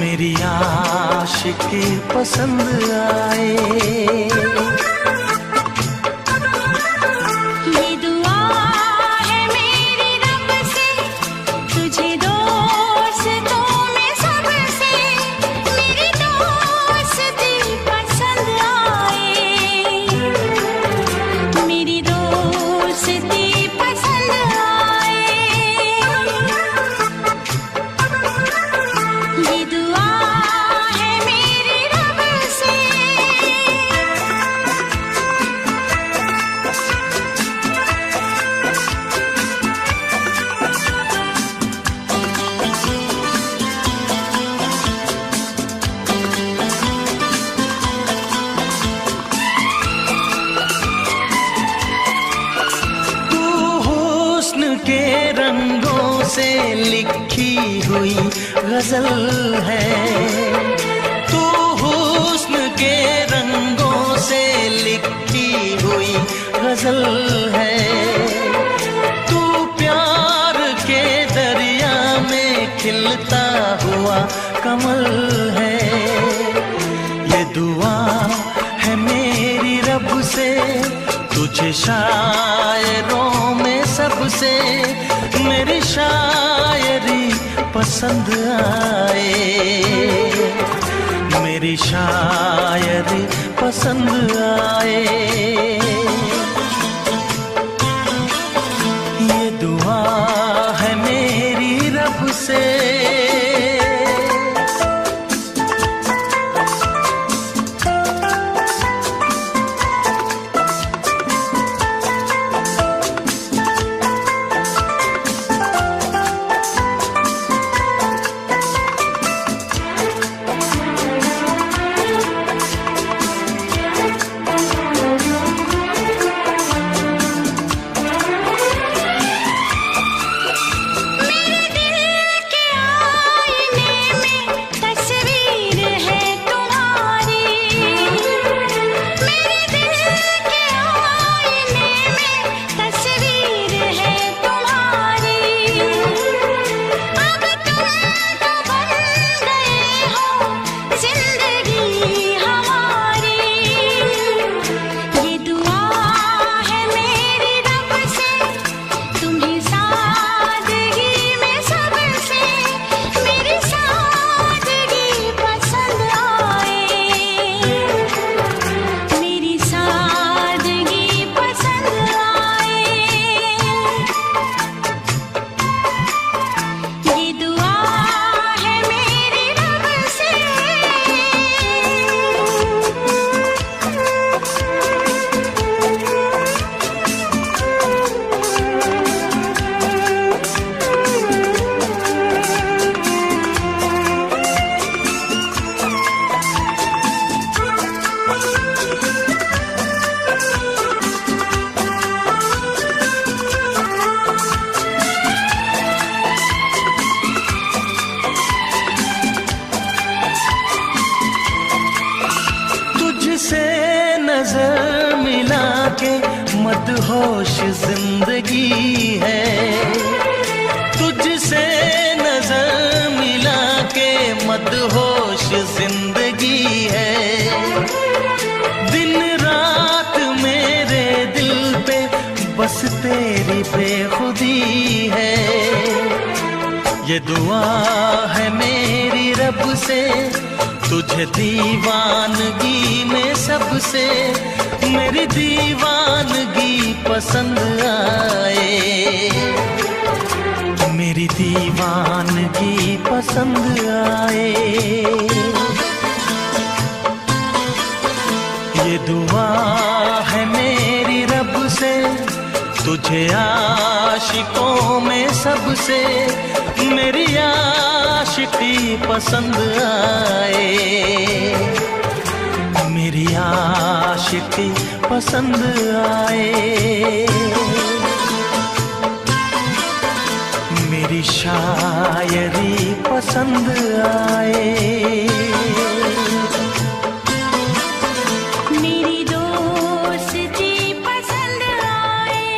S3: मेरी आशिकी पसंद आए। गजल है तू, हुस्न के रंगों से लिखी हुई गजल है। तू प्यार के दरिया में खिलता हुआ कमल है। ये दुआ है मेरी रब से, तुझे शायरों में सबसे मेरी शायरी पसंद आए, मेरी शायरी पसंद आए। ये दुआ है मेरी रब से। मदहोश जिंदगी है, तुझसे नजर मिला के मदहोश जिंदगी है। दिन रात मेरे दिल पे बस तेरी बेखुदी है। ये दुआ है मेरी रब से, तुझे दीवानगी में सबसे मेरी दीवानगी पसंद आए, मेरी दीवानगी पसंद आए। ये दुआ है मेरी रब से, तुझे आशिकों में सबसे मेरी आशिकी पसंद आए, मेरी आशिकी पसंद आए। मेरी शायरी पसंद आए,
S2: मेरी दोस्ती पसंद आए।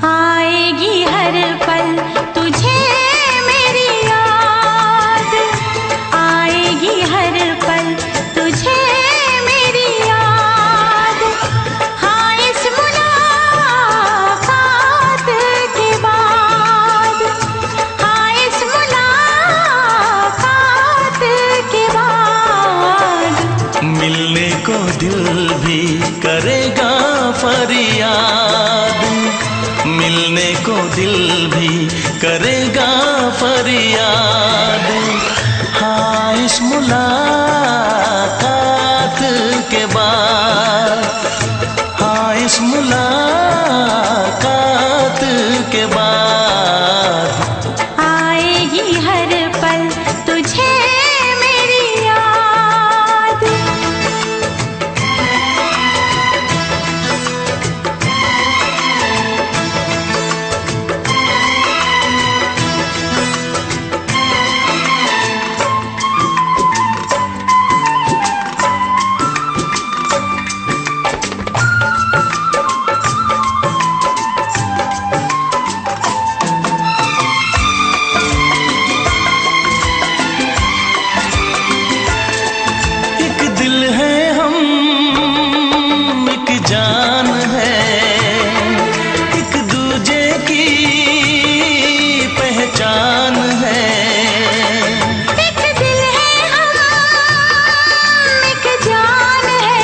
S2: आएगी हर पल तुझे मेरी याद, आएगी हर पल तुझे मेरी याद। हाँ इस मुलाकात के बाद, हाँ इस मुलाकात के बाद
S3: मिलने को दिल भी करेगा फरियाद, मिलने को दिल भी करेगा फरियाद। हाँ इस मुलाकात के बाद, हाँ इस मुलाकात के बाद
S2: आएगी हर पल तुझे मेरी याद।
S3: एक दिल है हम, एक जान है, एक दूजे की पहचान है।
S2: एक दिल है हम, एक जान है,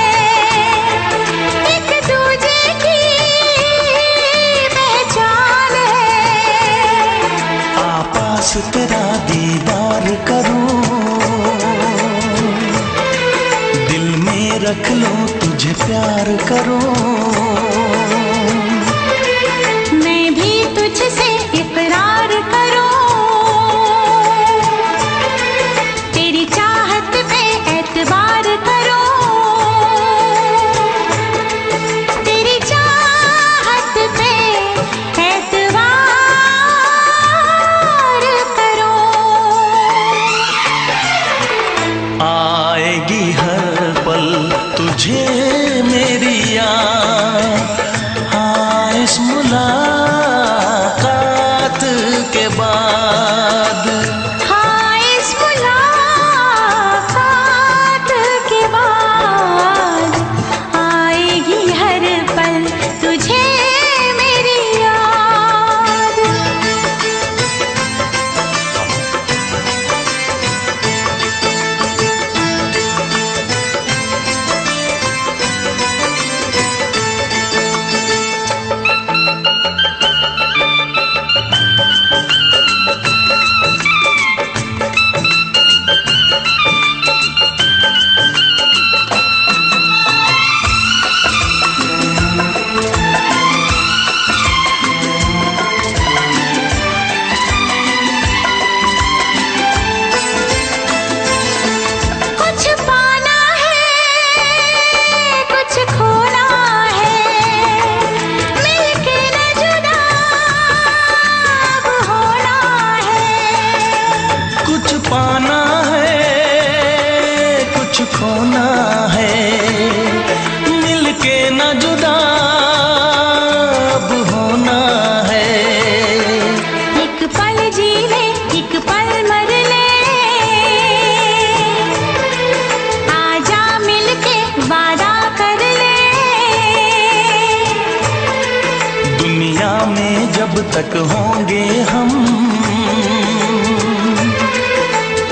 S2: एक दूजे की पहचान है।
S3: आपास तेरा दीदार करूं, दिल में रख लो तुझे प्यार करूं।
S2: मैं भी तुझसे इकरार करूं, तेरी चाहत पे एतबार करूं, तेरी चाहत पे एतबार करूं।
S3: आएगी हर पल तुझे मेरी याद, कुछ खोना है, मिलके न जुदा अब होना है।
S2: एक पल जी ले, एक पल मर ले, आजा मिलके वादा कर ले।
S3: दुनिया में जब तक होंगे हम,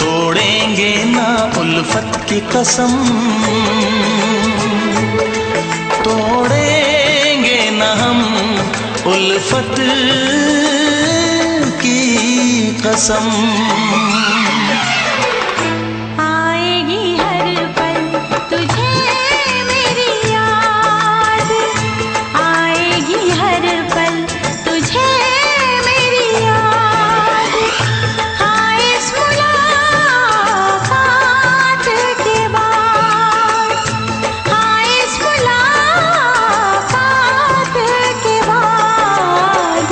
S3: तोड़ेंगे ना उल्फत की कसम, तोड़ेंगे ना हम उल्फत की कसम।
S2: आएगी हर पल तुझे मेरी याद, आएगी हर पल तुझे मेरी याद। हाँ इस मुलाकात के बाद, हाँ इस मुलाकात के बाद,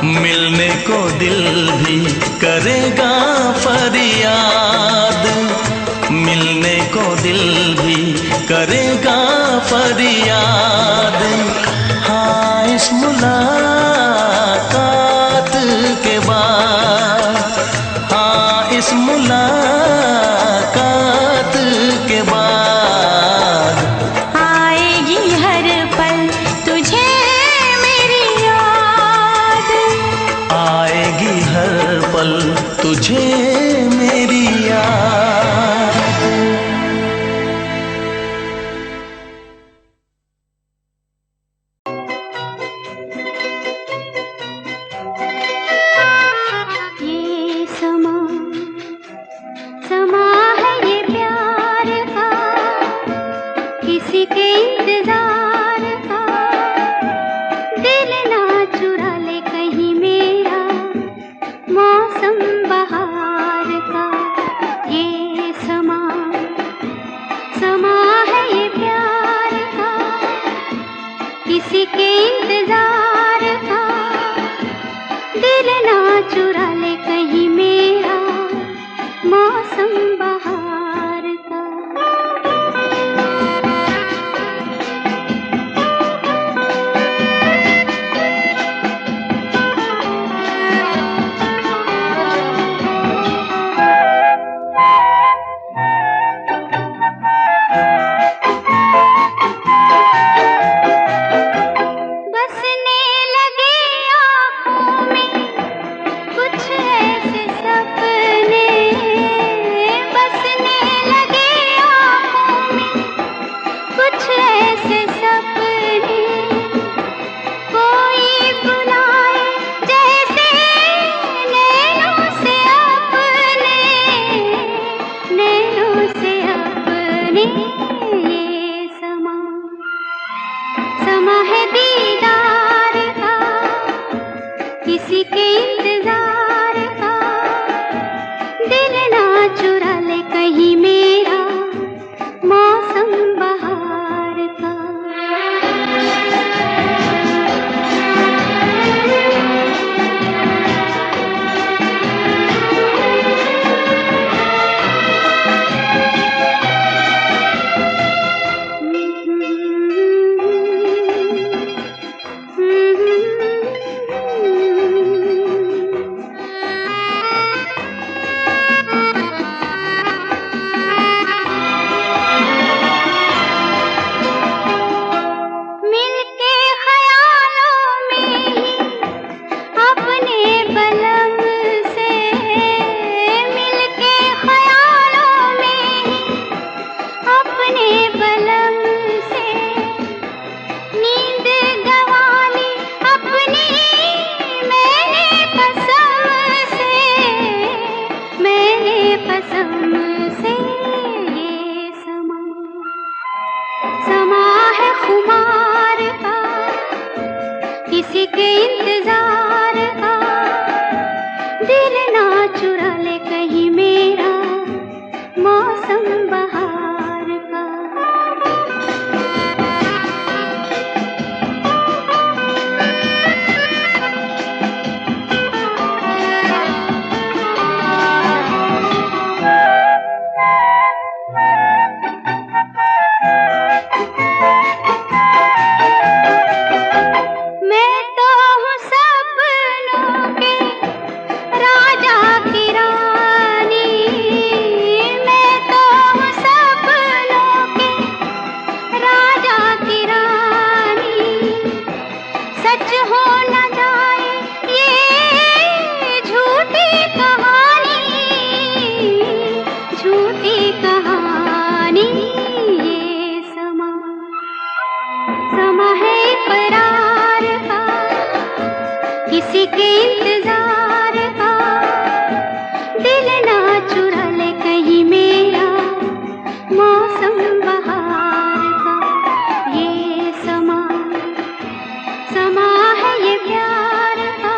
S3: मिलने को दिल भी करेगा फरियाद, मिलने को दिल भी करेगा फरियाद। हाँ इस मुलाकात के बाद, हाँ इस मुलाकात के बाद,
S2: आएगी हर पल तुझे मेरी याद,
S3: आएगी हर पल तुझे मेरी याद।
S2: ये समा समा है ये प्यार का, किसी के इंतजार का। दिल ना चुरा ले कहीं मेरा, मौसम बहार का। ये समा समा है ये प्यार का, किसी के इंतजार का। दिल ना चुरा ले कहीं मेरा, मौसम बहार का। बसने लगे आँखों में कुछ ऐसे सपने, बसने लगे आँखों में कुछ ऐसे सपने। कोई बुलाए जैसे नैनों से अपने, नैनों से अपने। ये समा समा है दीदार का, किसी के इंतजार का। दिल ना चुरा ले कहीं मेरा, मौसम बहार का। मिलके ख्यालों में ही अपने बलम से, मिलके ख्यालों में ही अपने बलम से। नींद गंवाली अपनी मैंने कसम से, मैंने कसम से। ये समा समा है खुमार का, किसी के इंतजार का। दिल ना चुरा ले कहीं मेरा, मौसम बहार का।
S6: कहती कहानी ये समा है इकरार का, किसी के इंतजार का, दिल ना चुरा ले कहीं मेरा मौसम बहार का। ये समा है ये प्यार का।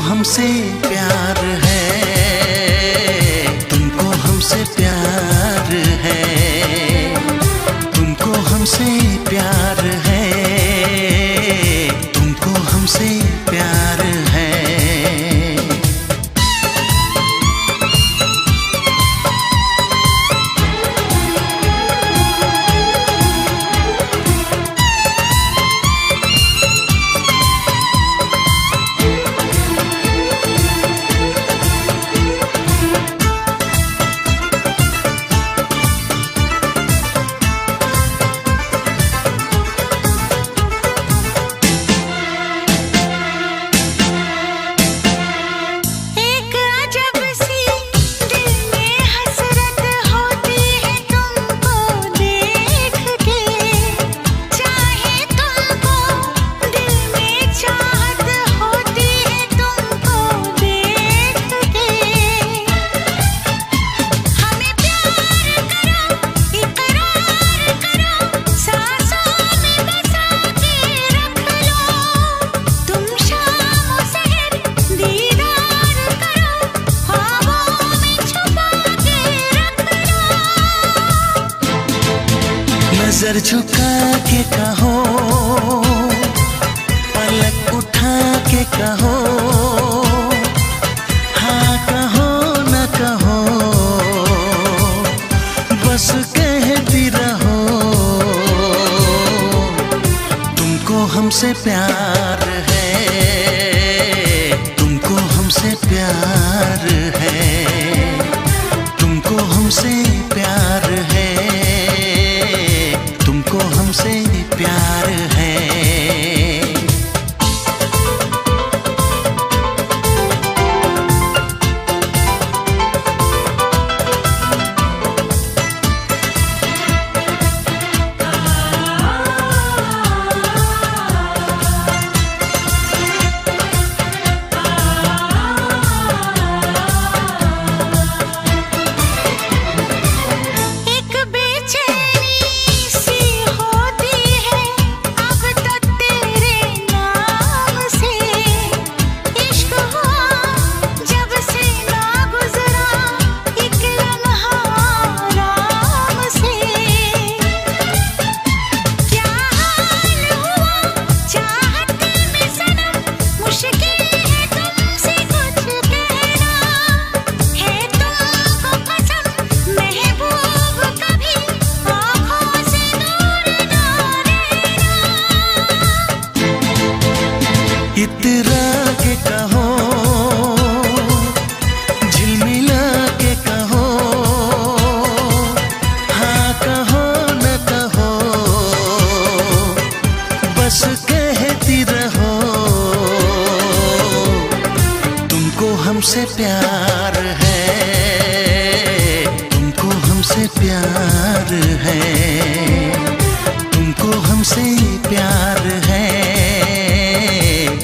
S3: हमसे प्यार है, तुमको हमसे प्यार है, तुमको हमसे प्यार है, तुमको हमसे प्यार है। नजर झुका के कहो, पलक उठा के कहो, हाँ कहो न कहो, बस कहती रहो, तुमको हमसे प्यार है, तुमको हमसे प्यार है, तुमको हमसे प्यार है, तुमको हमसे प्यार है। हमसे प्यार है, तुमको हमसे प्यार है, तुमको हमसे प्यार है,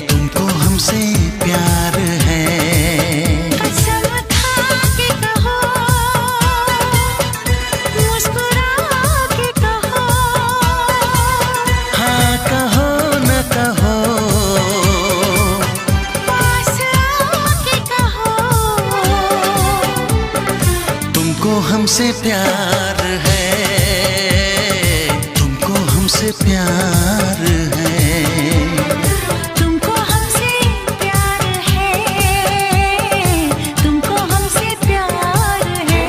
S3: तुमको हमसे प्यार है।
S2: कसम खा के कहो, मुस्कुरा के कहो,
S3: हाँ कहो न कहो,
S2: पास आके कहो,
S3: तुमको हमसे प्यार है, तुमको हमसे प्यार है।
S2: तुमको हमसे प्यार है, तुमको हमसे प्यार है।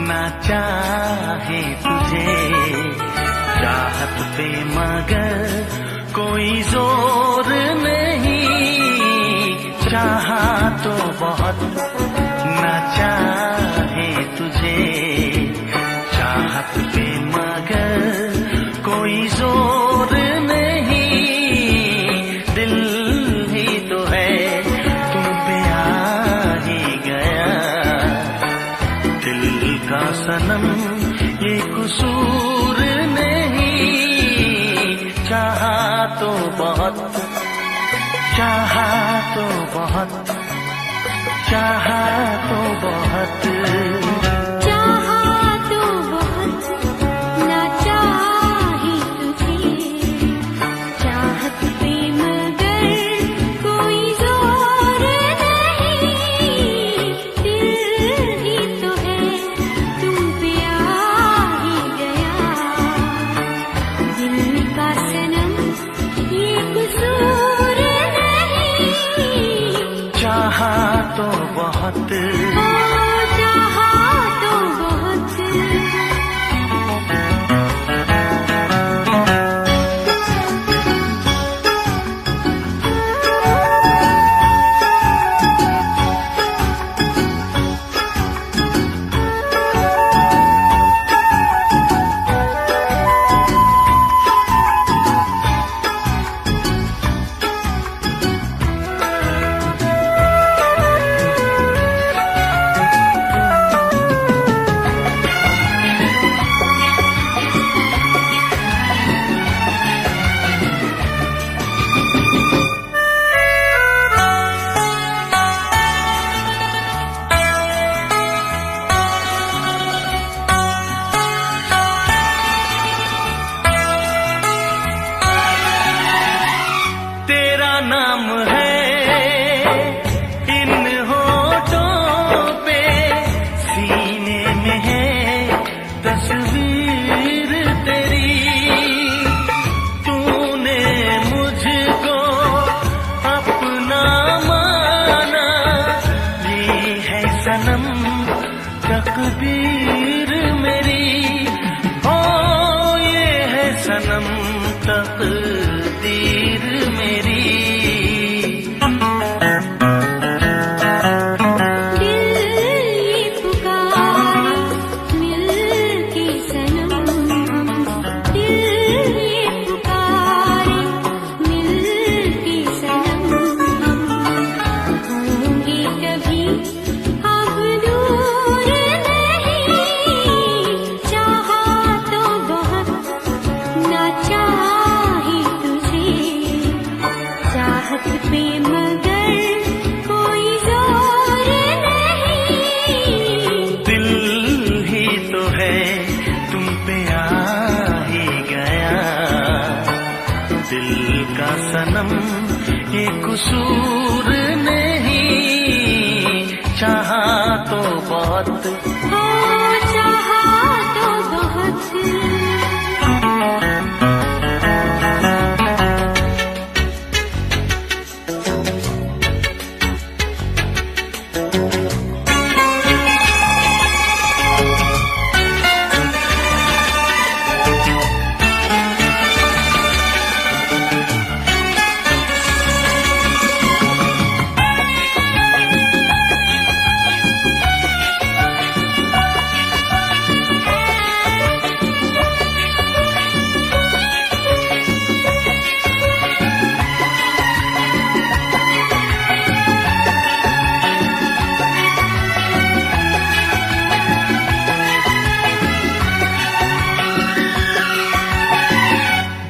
S3: ना चाहे तुझे चाहत पे मगर कोई जोर नहीं, चाहा तो बहुत ना चाहे तुझे चाहत पे मगर कोई जोर नहीं, दिल ही तो है तुम पे आ ही गया, दिल का सनम ये कसूर नहीं, चाहा तो बहुत, चाहा तो बहुत, चाहा तो बहुत,
S2: चाहा तो बहुत ना चाहे तुझे चाहत पे मगर कोई जोर नहीं, दिल ही तो है तुम पे आ ही गया, दिल का सनम ये कसूर नहीं,
S3: चाहा तो बहुत,
S2: चाहा तो बहुत।
S3: तेरा नाम है इन होठों पे, सीने में है तस्वीर तेरी, तूने मुझको अपना माना, ये है सनम तकदीर मेरी, ओ ये है सनम तकदीर मेरी।
S2: दिल ये पुकारे मिल के सनम, दिल ये पुकारे मिल के सनम, होंगे कभी अब दूर नहीं, चाहा तो बहुत ना चाहे
S3: दिल का सनम ये कसूर नहीं, चाहा तो बहुत,
S2: हो चाहा तो बहुत।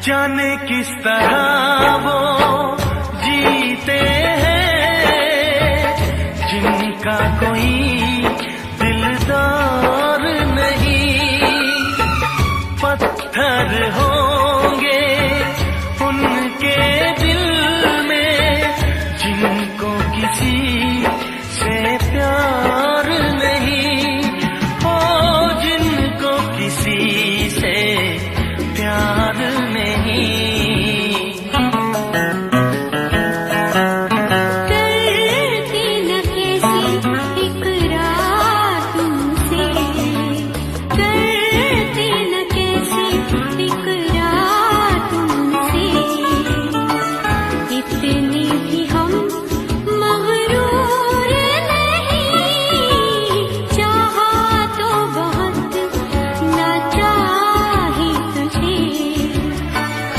S3: जाने किस तरह वो जीते हैं जिनका कोई दिलदार नहीं, पत्थर होंगे उनके दिल में जिनको किसी से प्यार नहीं, ओ जिनको किसी से प्यार नहीं।
S2: करती न कैसी इकरार तुमसे, करती न कैसी इकरार तुमसे, इतने भी हम मगरूर नहीं, चाहा तो बहुत न चाहे तुझे,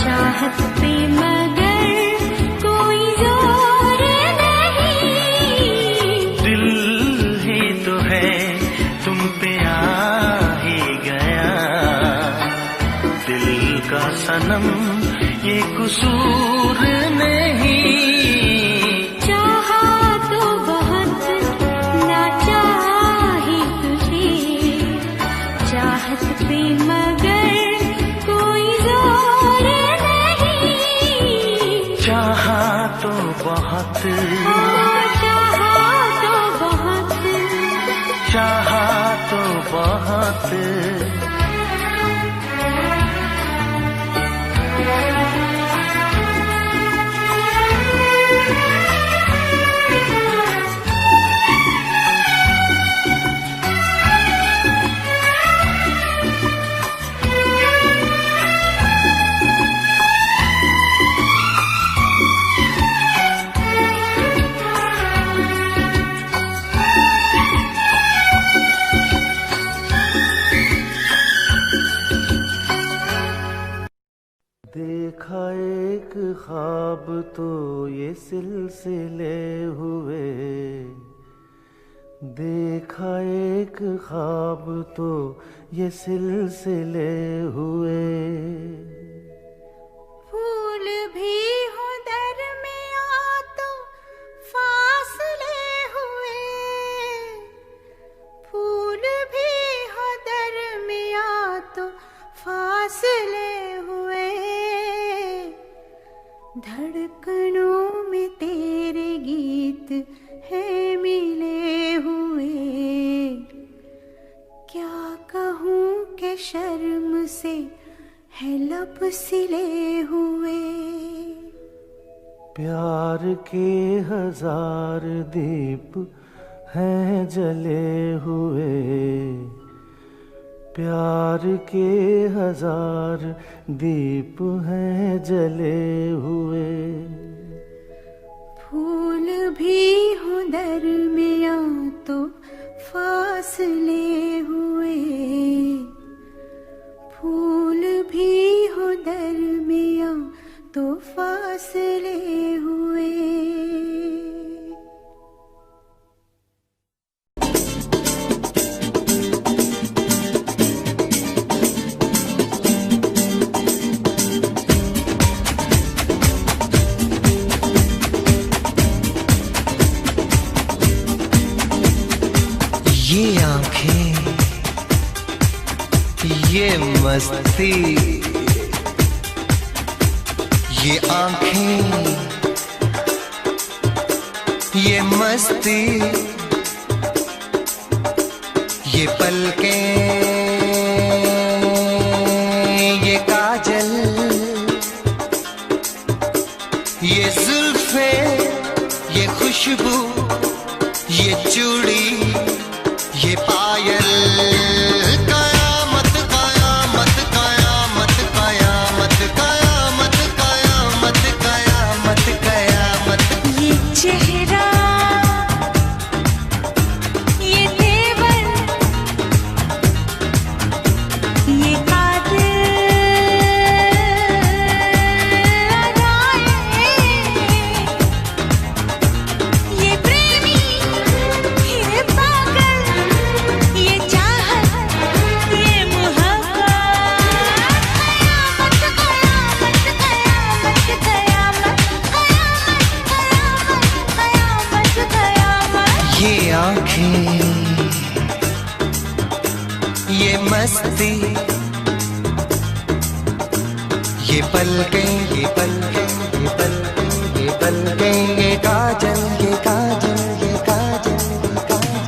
S2: चाहत पे मगर कोई जोर नहीं।
S3: दिल ही तो है तुम पे आ ही गया, दिल का सनम ये कसूर नहीं,
S2: चाहा तो बहुत ना चाहे तुझे, चाहत पे मगर कोई जोर नहीं।
S3: चाहा तो बहुत,
S2: चाहा तो बहुत,
S3: चाहा तो बहुत। देखा एक ख्वाब तो ये सिलसिले हुए, देखा एक ख्वाब तो ये सिलसिले हुए,
S2: फूल भी हो दरमियां तो फासले हुए, फूल भी हो दरमियां तो फासले हुए, धड़कनों में तेरे गीत है मिले हुए, क्या कहूँ कि शर्म से है लब सिले हुए।
S3: प्यार के हजार दीप हैं जले हुए, प्यार के हजार दीप हैं जले हुए,
S2: फूल भी हो दरमियां तो फासले हुए, फूल भी हो दरमियां तो फासले हुए।
S1: ये आंखें, ये मस्ती, ये आंखें, ये मस्ती, ये पलकें, ये काजल, ये जुल्फे, ये खुशबू, ये चूड़ी, ये पायल, कयामत कयामत कयामत कयामत कयामत कयामत कयामत कयामत।
S2: ये चेहरा, ये तेवर, ये कातिल अदाएं, ये प्रेमी, ये पागल, ये चाहत, ये मोहब्बत, कयामत कयामत कयामत कयामत कयामत कयामत कयामत।
S1: ये आंखें, ये मस्ती, ये पलकें, ये पलकें, ये पलकें, ये पलकें, ये काजल, ये काजल, ये काजल, ये काजल।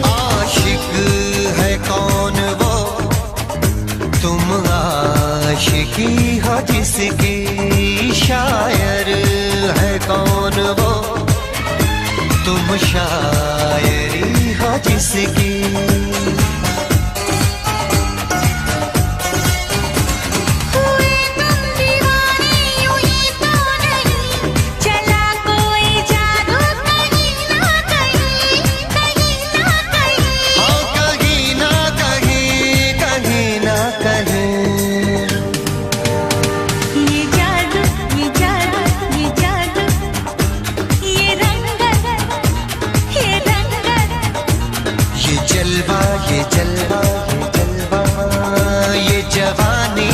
S1: आशिक है कौन वो, तुम आशिकी हो जिसकी, शायर है कौन वो, तुम शायरी हो जिसकी।
S2: हुए तुम दीवाने यूं ही तो नहीं, चला कोई जादू कहीं ना कहीं, कहीं ना कहीं।
S1: हाँ कहीं ना कहीं, कहीं ना कहीं।
S2: ये जादू, ये जादू, ये जादू, ये रंगत, ये रंगत,
S1: ये जलवा, ये जलवा, ये जलवा, ये जवानी।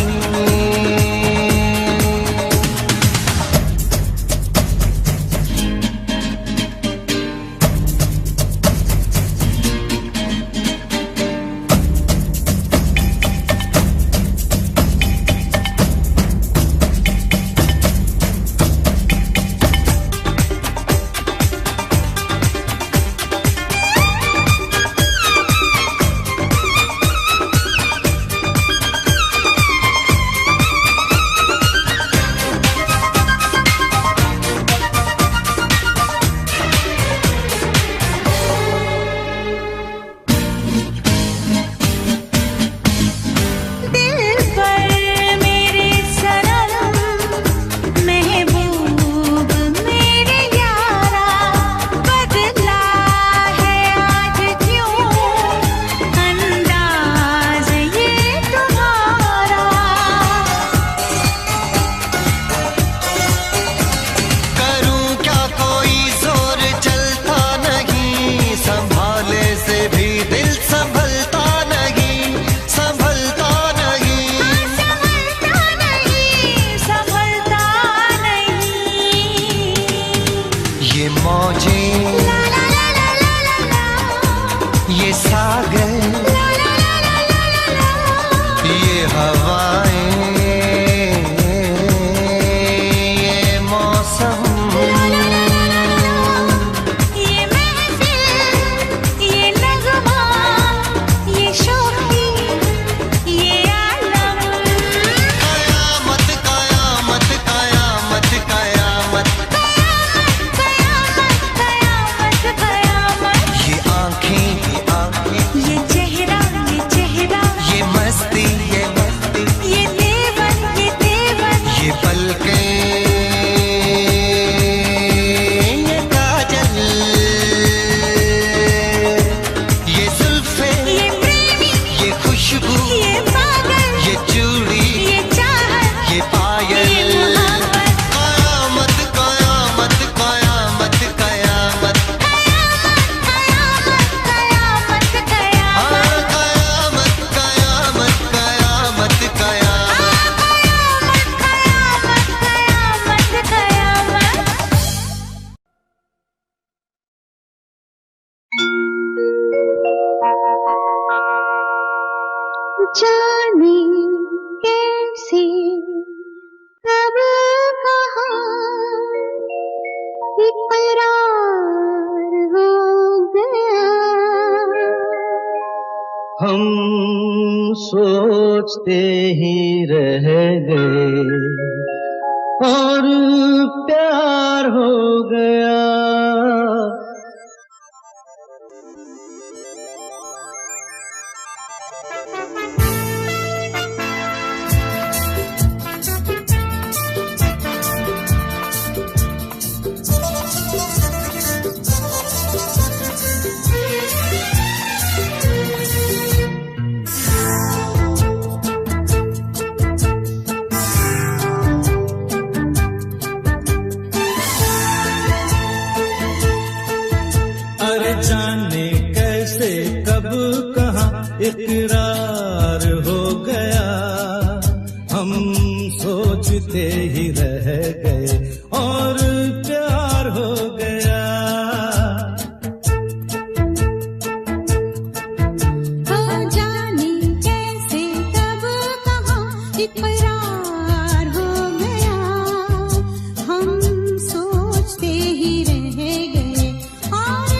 S6: कब कहाँ इकरार हो गया।
S1: हम सोचते ही रह गए और प्यार हो गया।
S4: जाने कैसे कब कहाँ इकरार हो गया। हम सोचते ही रह गए और प्यार हो गया।
S2: जाने कैसे कब कहाँ इकरार हो गया। हम सोचते ही रह गए और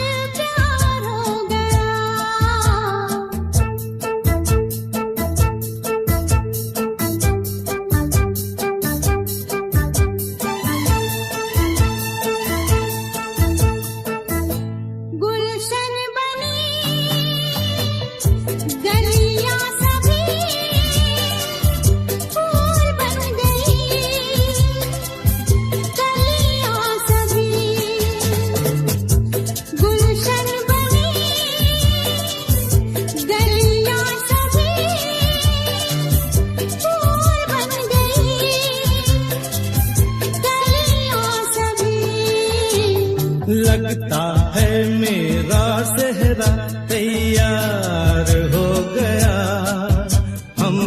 S4: लगता है मेरा सेहरा तैयार हो गया। हम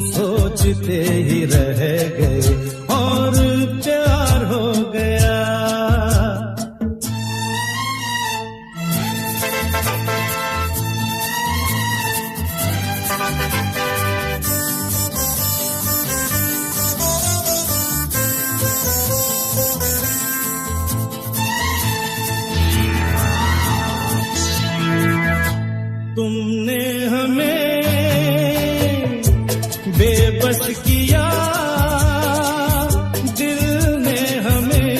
S4: सोचते ही रह गए और प्यार हो गया। तुमने हमें बेबस किया, दिल ने हमें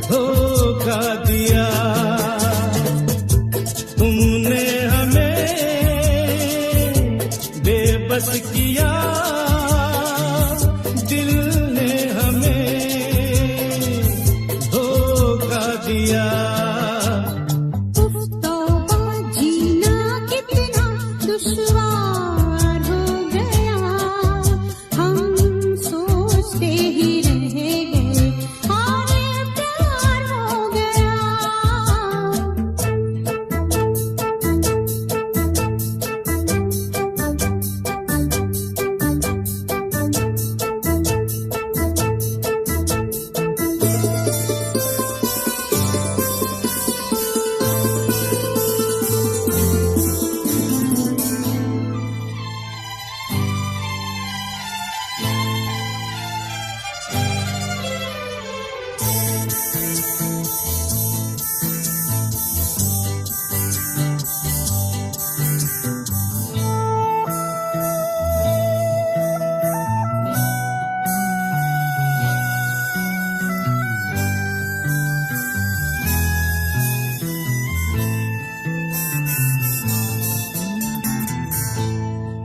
S4: धोखा दिया। तुमने हमें बेबस किया, दिल ने हमें धोखा दिया।
S2: दुश्वार हो गया। हम सोचते ही रह गए और प्यार हो गया।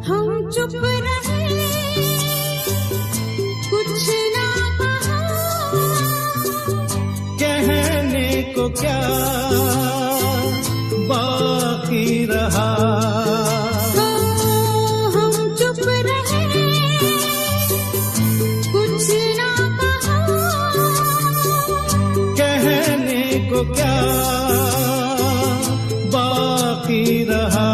S2: हम चुप रहे, कुछ ना कहा।
S4: कहने को क्या बाकी रहा।
S2: हम चुप रहे, कुछ ना कहा।
S4: कहने को क्या बाकी रहा।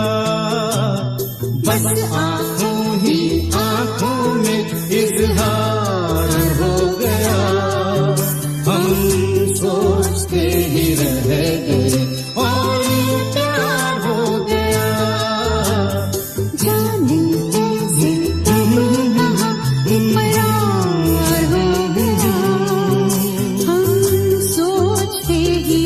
S4: बस आंखों ही आंखों में इजहार हो गया। हम सोचते ही रह गए और प्यार हो गया।
S2: जाने कैसे कब कहाँ इकरार ही